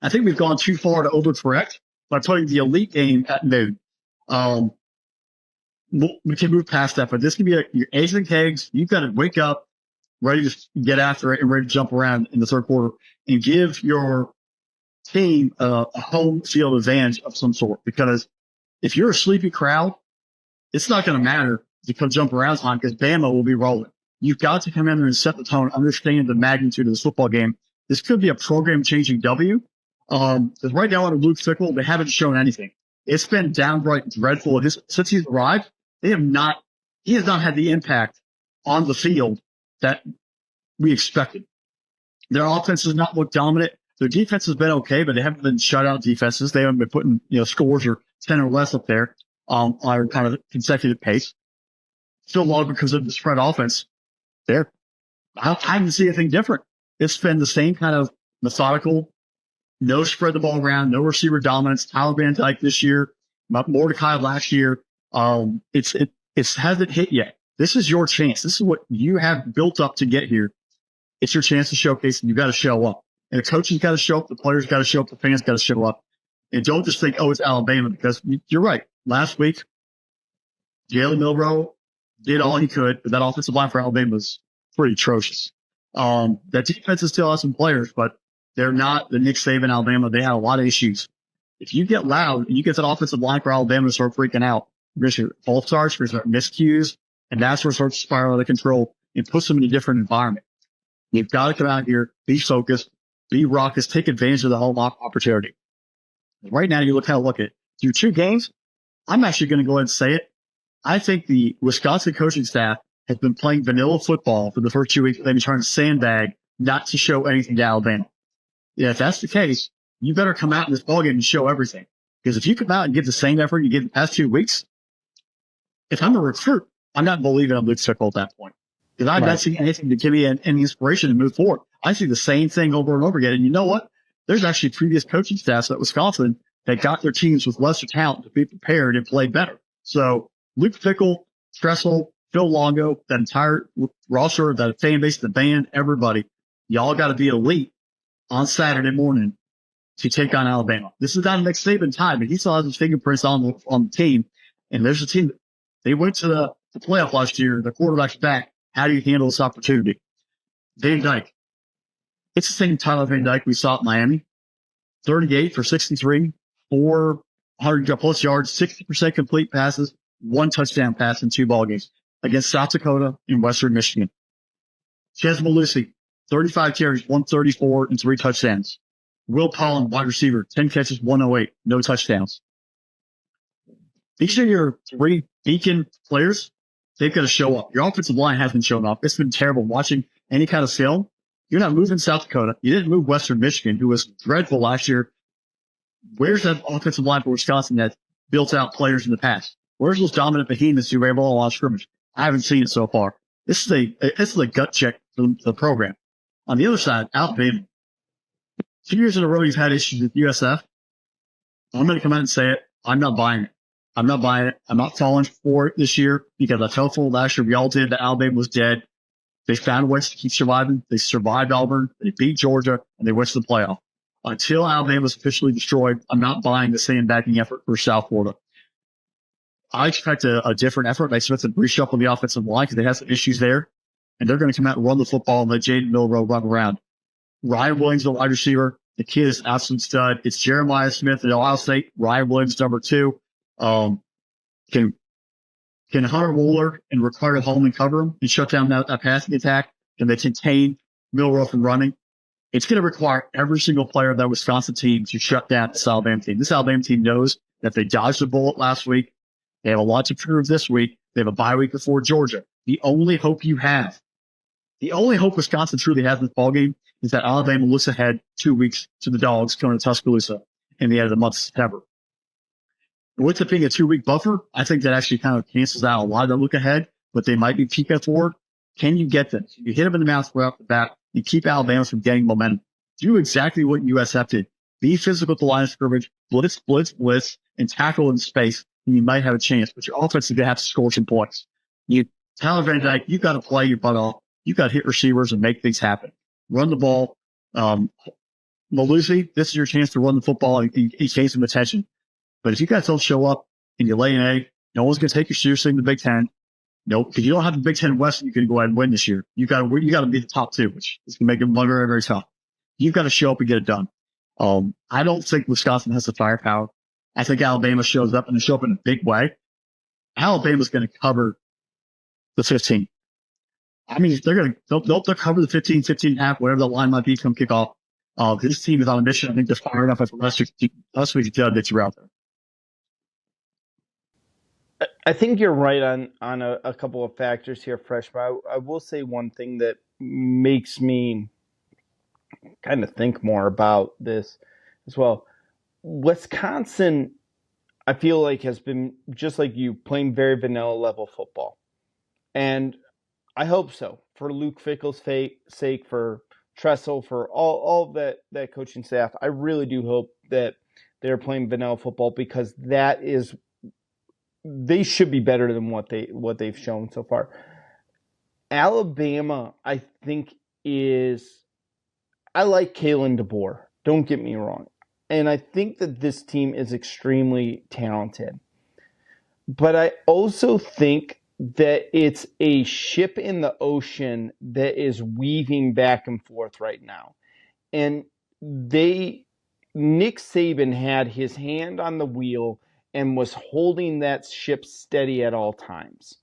I think we've gone too far to overcorrect by putting the elite game at noon. We can move past that, but this can be your eggs and kegs. You've got to wake up, ready to get after it, and ready to jump around in the third quarter and give your team a home field advantage of some sort. Because if you're a sleepy crowd, it's not going to matter to come jump around time because Bama will be rolling. You've got to come in there and set the tone, understand the magnitude of this football game. This could be a program-changing W. Because right now under Luke Fickell, they haven't shown anything. It's been downright dreadful. Since he's arrived, he has not had the impact on the field that we expected. Their offense has not looked dominant. Their defense has been okay, but they haven't been shutout defenses. They haven't been putting scores or 10 or less up there on our kind of consecutive pace. Still low because of the spread offense. I haven't seen anything different. It's been the same kind of methodical, no spread the ball around, no receiver dominance. Tyler Van Dyke this year, Mordecai last year. It hasn't hit yet. This is your chance. This is what you have built up to get here. It's your chance to showcase, and you got to show up. And the coaches got to show up, the players got to show up, the fans got to show up. And don't just think, it's Alabama, because you're right. Last week, Jalen Milroe did all he could, but that offensive line for Alabama was pretty atrocious. That defense still has some players, but they're not the Nick Saban Alabama. They had a lot of issues. If you get loud and you get that offensive line for Alabama to start freaking out, you're going to see false starts, you're going to start miscues, and that's where it starts to spiral out of control and puts them in a different environment. You've got to come out here, be focused, be raucous, take advantage of the home opportunity. Right now, you look at it. Through 2 games, I'm actually going to go ahead and say it. I think the Wisconsin coaching staff has been playing vanilla football for the first 2 weeks. They've been trying to sandbag not to show anything to Alabama. Yeah, if that's the case, you better come out in this ballgame and show everything. Because if you come out and give the same effort you gave the past 2 weeks, if I'm a recruit, I'm not believing I'm Luke Fickell at that point. Because I'm not seeing anything to give me any inspiration to move forward. I see the same thing over and over again. And you know what? There's actually previous coaching staffs at Wisconsin that got their teams with lesser talent to be prepared and play better. So Luke Fickell, Tressel, Phil Longo, that entire roster, that fan base, the band, everybody, y'all got to be elite on Saturday morning to take on Alabama. This is not a Nick Saban time, but he still has his fingerprints on the team. And there's a team. They went to the playoff last year. The quarterback's back. How do you handle this opportunity? Van Dyke. It's the same Tyler Van Dyke we saw at Miami. 38 for 63, 400-plus yards, 60% complete passes, 1 touchdown pass in 2 ball games against South Dakota and Western Michigan. Chez Malusi, 35 carries, 134, and 3 touchdowns. Will Pollen, wide receiver, 10 catches, 108, no touchdowns. These are your 3 beacon players. They've got to show up. Your offensive line hasn't shown up. It's been terrible watching any kind of film. You're not moving South Dakota. You didn't move Western Michigan, who was dreadful last year. Where's that offensive line for Wisconsin that built out players in the past? Where's those dominant behemoths who were able to line scrimmage? I haven't seen it so far. This is a gut check for the program. On the other side, Alabama. 2 years in a row, you've had issues with USF. I'm going to come out and say it. I'm not buying it. I'm not buying it. I'm not falling for it this year because I fell for it last year. We all did. That Alabama was dead. They found ways to keep surviving. They survived Auburn. They beat Georgia, and they went to the playoff. Until Alabama's officially destroyed, I'm not buying the sandbagging effort for South Florida. I expect a different effort. I expect to reshuffle the offensive line because they have some issues there, and they're going to come out and run the football and let Jaden Milroe run around. Ryan Williams, the wide receiver. The kid is an absolute stud. It's Jeremiah Smith at Ohio State. Ryan Williams, number 2. Can Hunter Wooler and Ricardo Holman cover him and shut down that passing attack? Can they contain Milroe from running? It's going to require every single player of that Wisconsin team to shut down this Alabama team. This Alabama team knows that they dodged a bullet last week. They have a lot to prove this week. They have a bye week before Georgia. The only hope Wisconsin truly has in this ballgame is that Alabama looks ahead 2 weeks to the Dogs going to Tuscaloosa in the end of the month of September. With it being a 2-week buffer, I think that actually kind of cancels out a lot of the look ahead, but they might be peaking forward. Can you get them? You hit them in the mouth right off the bat. You keep Alabama from getting momentum. Do exactly what USF did. Be physical at the line of scrimmage, blitz, and tackle in space, and you might have a chance. But your offense is going to have to score some points. Tyler Van Dyke, you've got to play your butt off. You've got to hit receivers and make things happen. Run the ball. Malusi, this is your chance to run the football and gain some attention. But if you guys don't show up and you lay an egg, no one's going to take you seriously in the Big Ten. Nope, because you don't have the Big Ten West. You can go ahead and win this year. You got to be the top two, which is going to make it very, very tough. You've got to show up and get it done. I don't think Wisconsin has the firepower. I think Alabama shows up and they show up in a big way. Alabama's going to cover the 15. I mean, they'll cover the 15 and a half, whatever the line might be come kickoff. This team is on a mission. I think they're fired up after last week's get you out there. I think you're right on a couple of factors here, Fresh. But I will say one thing that makes me kind of think more about this as well. Wisconsin, I feel like, has been, just like you, playing very vanilla level football. And I hope so, for Luke Fickell's sake, for Tressel, for all of that coaching staff. I really do hope that they're playing vanilla football, because they should be better than what they've shown so far. Alabama, I think, I like Kalen DeBoer. Don't get me wrong. And I think that this team is extremely talented. But I also think that it's a ship in the ocean that is weaving back and forth right now. And Nick Saban had his hand on the wheel and was holding that ship steady at all times.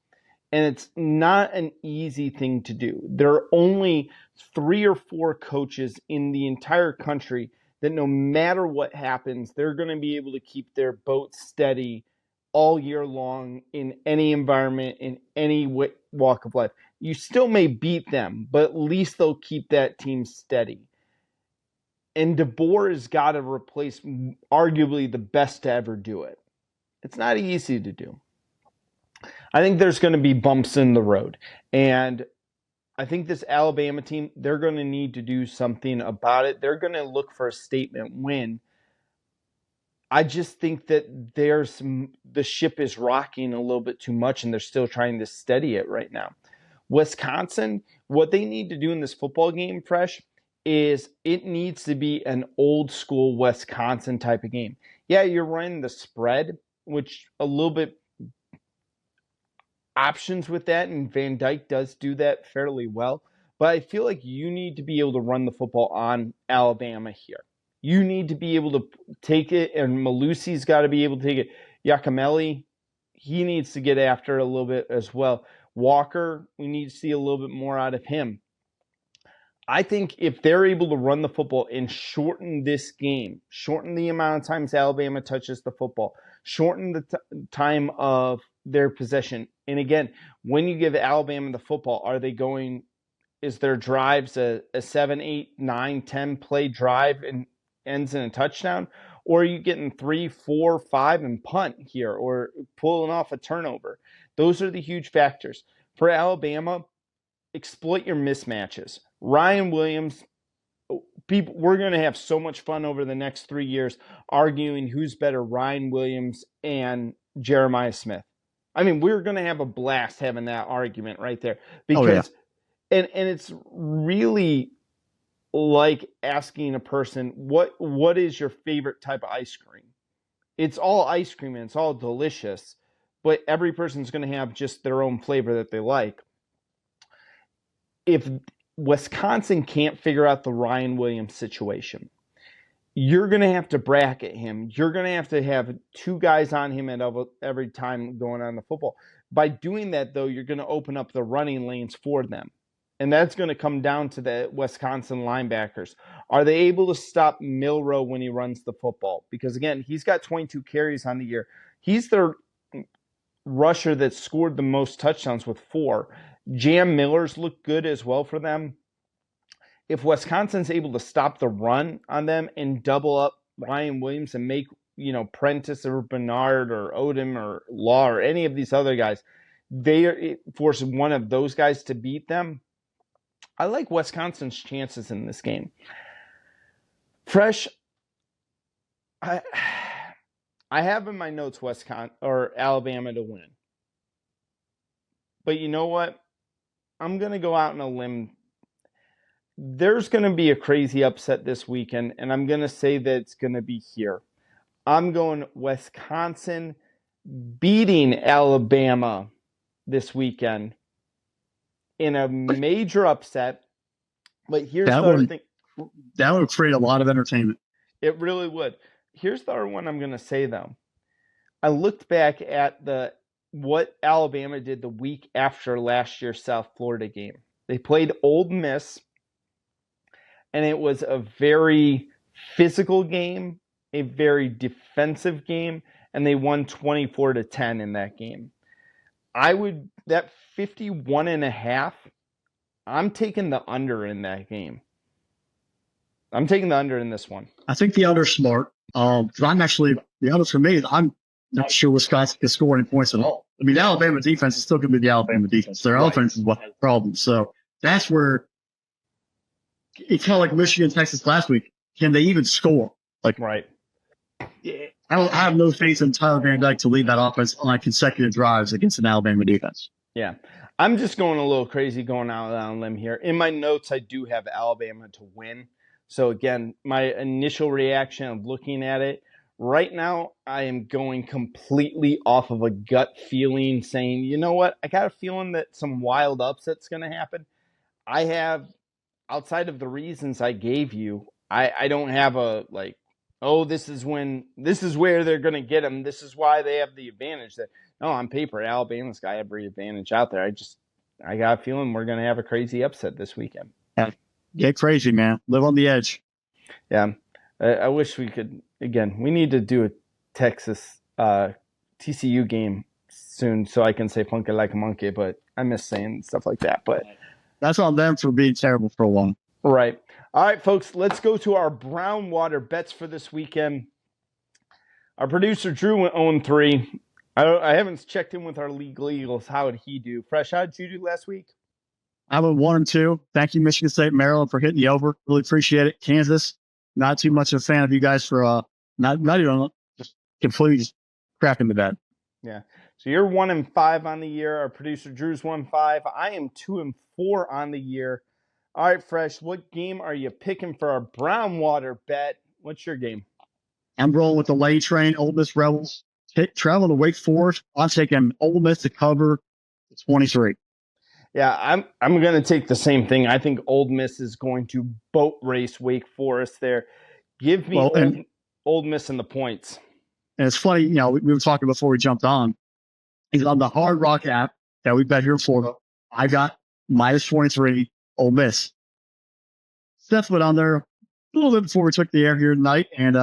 And it's not an easy thing to do. There are only 3 or 4 coaches in the entire country that, no matter what happens, they're going to be able to keep their boat steady all year long in any environment, in any walk of life. You still may beat them, but at least they'll keep that team steady. And DeBoer has got to replace arguably the best to ever do it. It's not easy to do. I think there's going to be bumps in the road. And I think this Alabama team, they're going to need to do something about it. They're going to look for a statement win. I just think that the ship is rocking a little bit too much, and they're still trying to steady it right now. Wisconsin, what they need to do in this football game, Fresh, is it needs to be an old school Wisconsin type of game. Yeah, you're running the spread, which a little bit options with that, and Van Dyke does do that fairly well. But I feel like you need to be able to run the football on Alabama here. You need to be able to take it, and Malusi's got to be able to take it. Yakimelli, he needs to get after it a little bit as well. Walker, we need to see a little bit more out of him. I think if they're able to run the football and shorten this game, shorten the amount of times Alabama touches the football, shorten the time of their possession. And again, when you give Alabama the football, is their drives a 7, 8, 9, 10 play drive and ends in a touchdown? Or are you getting 3, 4, 5 and punt here, or pulling off a turnover? Those are the huge factors. For Alabama, exploit your mismatches. Ryan Williams, we're going to have so much fun over the next 3 years arguing who's better, Ryan Williams and Jeremiah Smith. I mean, we're going to have a blast having that argument right there, because and it's really like asking a person, what is your favorite type of ice cream? It's all ice cream and it's all delicious, but every person's going to have just their own flavor that they like. If Wisconsin can't figure out the Ryan Williams situation, you're going to have to bracket him. You're going to have 2 guys on him at every time going on the football. By doing that, though, you're going to open up the running lanes for them. And that's going to come down to the Wisconsin linebackers. Are they able to stop Milroe when he runs the football? Because, again, he's got 22 carries on the year. He's their rusher that scored the most touchdowns with 4. Jam Miller's looked good as well for them. If Wisconsin's able to stop the run on them and double up Ryan Williams and make Prentice or Bernard or Odom or Law or any of these other guys, they force one of those guys to beat them. I like Wisconsin's chances in this game. Fresh, I have in my notes Wisconsin or Alabama to win. But you know what? I'm going to go out on a limb. There's going to be a crazy upset this weekend, and I'm going to say that it's going to be here. I'm going Wisconsin beating Alabama this weekend in a major upset. But here's the other thing. That would create a lot of entertainment. It really would. Here's the other one I'm going to say, though. I looked back at what Alabama did the week after last year's South Florida game. They played Ole Miss, and it was a very physical game, a very defensive game, and they won 24-10 in that game. That 51.5, I'm taking the under in that game. I'm taking the under in this one. I think the under's smart. Because the under for me is I'm not sure Wisconsin can score any points at all. I mean, the Alabama defense is still going to be the Alabama defense. Their offense is what has problems. So that's where it's kind of like Michigan, Texas last week. Can they even score? Right. I have no faith in Tyler Van Dyke to lead that offense on consecutive drives against an Alabama defense. Yeah. I'm just going a little crazy going out on a limb here. In my notes, I do have Alabama to win. So, again, my initial reaction of looking at it, right now I am going completely off of a gut feeling saying, you know what, I got a feeling that some wild upset's going to happen. I have, outside of the reasons I gave you, I don't have this is where they're going to get them. This is why they have the advantage. No, on paper, Alabama's got every advantage out there. I got a feeling we're going to have a crazy upset this weekend. Yeah. Get crazy, man. Live on the edge. Yeah. I wish we could, again, we need to do a Texas TCU game soon so I can say funky like a monkey, but I miss saying stuff like that. But that's on them for being terrible for a while. Right. All right, folks, let's go to our brown water bets for this weekend. Our producer, Drew, went 0-3. I haven't checked in with our legal Eagles. How did he do? Fresh, how did you do last week? I went 1-2. Thank you, Michigan State, Maryland, for hitting the over. Really appreciate it. Kansas, not too much of a fan of you guys for not even just completely just cracking the bed. Yeah. So you're 1-5 on the year. Our producer Drew's 1-5. I am 2-4 on the year. All right, Fresh. What game are you picking for our brown water bet? What's your game? I'm rolling with the late train. Ole Miss Rebels travel to Wake Forest. I'm taking Ole Miss to cover 23. Yeah, I'm going to take the same thing. I think Ole Miss is going to boat race Wake Forest there. Give me Ole Miss and the points. And it's funny, we were talking before we jumped on. He's on the Hard Rock app that we bet here in Florida. I got minus 23 Ole Miss. Steph went on there a little bit before we took the air here tonight, and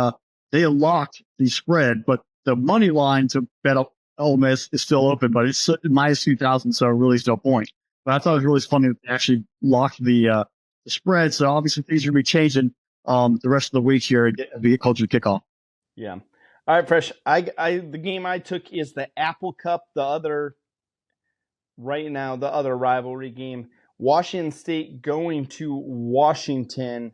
they locked the spread, but the money line to bet Ole Miss is still open, but it's minus 2,000, so really still point. But I thought it was really funny that they actually locked the spread. So obviously things are going to be changing the rest of the week here at the Culture Kickoff. Yeah. All right, Fresh. The game I took is the Apple Cup, the other rivalry game. Washington State going to Washington.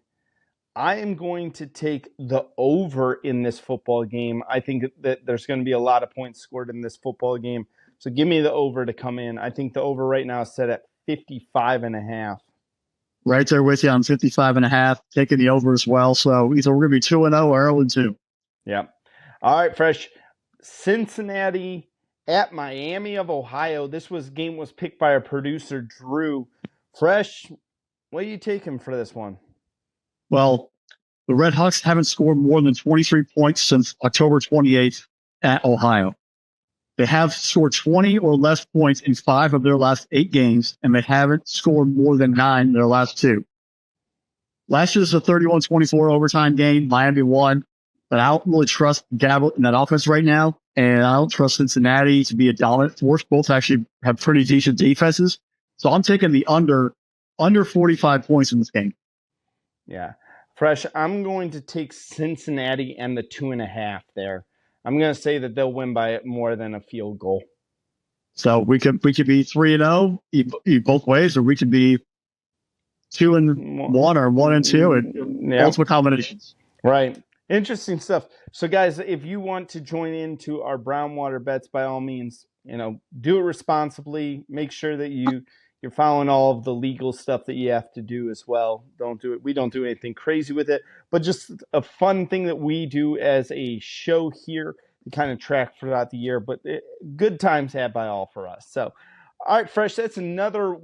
I am going to take the over in this football game. I think that there's going to be a lot of points scored in this football game. So give me the over to come in. I think the over right now is set at 55.5. Right there with you on 55.5, taking the over as well. So either we're going to be 2-0 or 0-2. Yeah. All right, Fresh. Cincinnati at Miami of Ohio. This game was picked by our producer, Drew. Fresh, what are you taking for this one? Well, the Red Hawks haven't scored more than 23 points since October 28th at Ohio. They have scored 20 or less points in 5 of their last 8 games, and they haven't scored more than 9 in their last 2. Last year was a 31-24 overtime game. Miami won, but I don't really trust Gabbert in that offense right now, and I don't trust Cincinnati to be a dominant force. Both actually have pretty decent defenses. So I'm taking the under 45 points in this game. Yeah. Fresh, I'm going to take Cincinnati and the 2.5 there. I'm going to say that they'll win by more than a field goal. So we could be 3-0 both ways, or we could be 2-1 or 1-2 and multiple combinations. Right. Interesting stuff. So, guys, if you want to join into our Brownwater bets, by all means, do it responsibly. Make sure that you're following all of the legal stuff that you have to do as well. Don't do it. We don't do anything crazy with it, but just a fun thing that we do as a show here to kind of track throughout the year. But good times had by all for us. So, all right, Fresh, that's another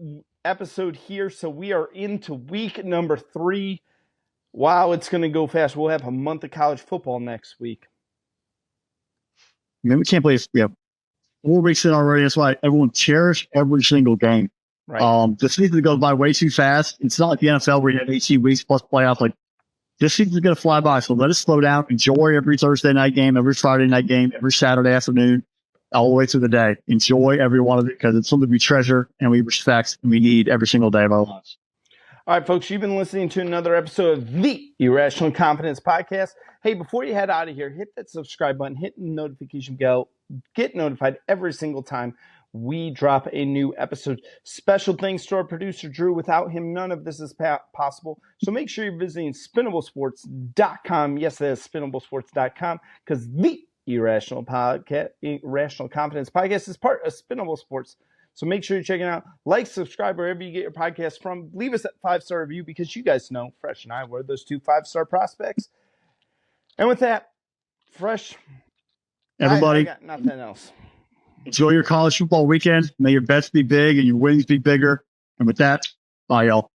episode here. So we are into week number 3. Wow, it's going to go fast. We'll have a month of college football next week. I mean, we can't believe we have 4 weeks in already. That's why everyone cherish every single game. Right. The season goes by way too fast. It's not like the NFL where you have 18 weeks plus playoffs. Like, this season's going to fly by. So let us slow down. Enjoy every Thursday night game, every Friday night game, every Saturday afternoon, all the way through the day. Enjoy every one of it because it's something we treasure and we respect and we need every single day of our lives. All right, folks, you've been listening to another episode of the Irrational Confidence Podcast. Hey, before you head out of here, hit that subscribe button, hit the notification bell, get notified every single time we drop a new episode. Special thanks to our producer, Drew. Without him, none of this is possible. So make sure you're visiting spinnablesports.com. Yes, that is spinnablesports.com, because the Irrational Confidence Podcast is part of Spinnable Sports. So make sure you're checking out. Like, subscribe, wherever you get your podcast from. Leave us that 5-star review because you guys know Fresh and I were those 2 5-star prospects. And with that, Fresh, everybody, I got nothing else. Enjoy your college football weekend. May your bets be big and your wins be bigger. And with that, bye, y'all.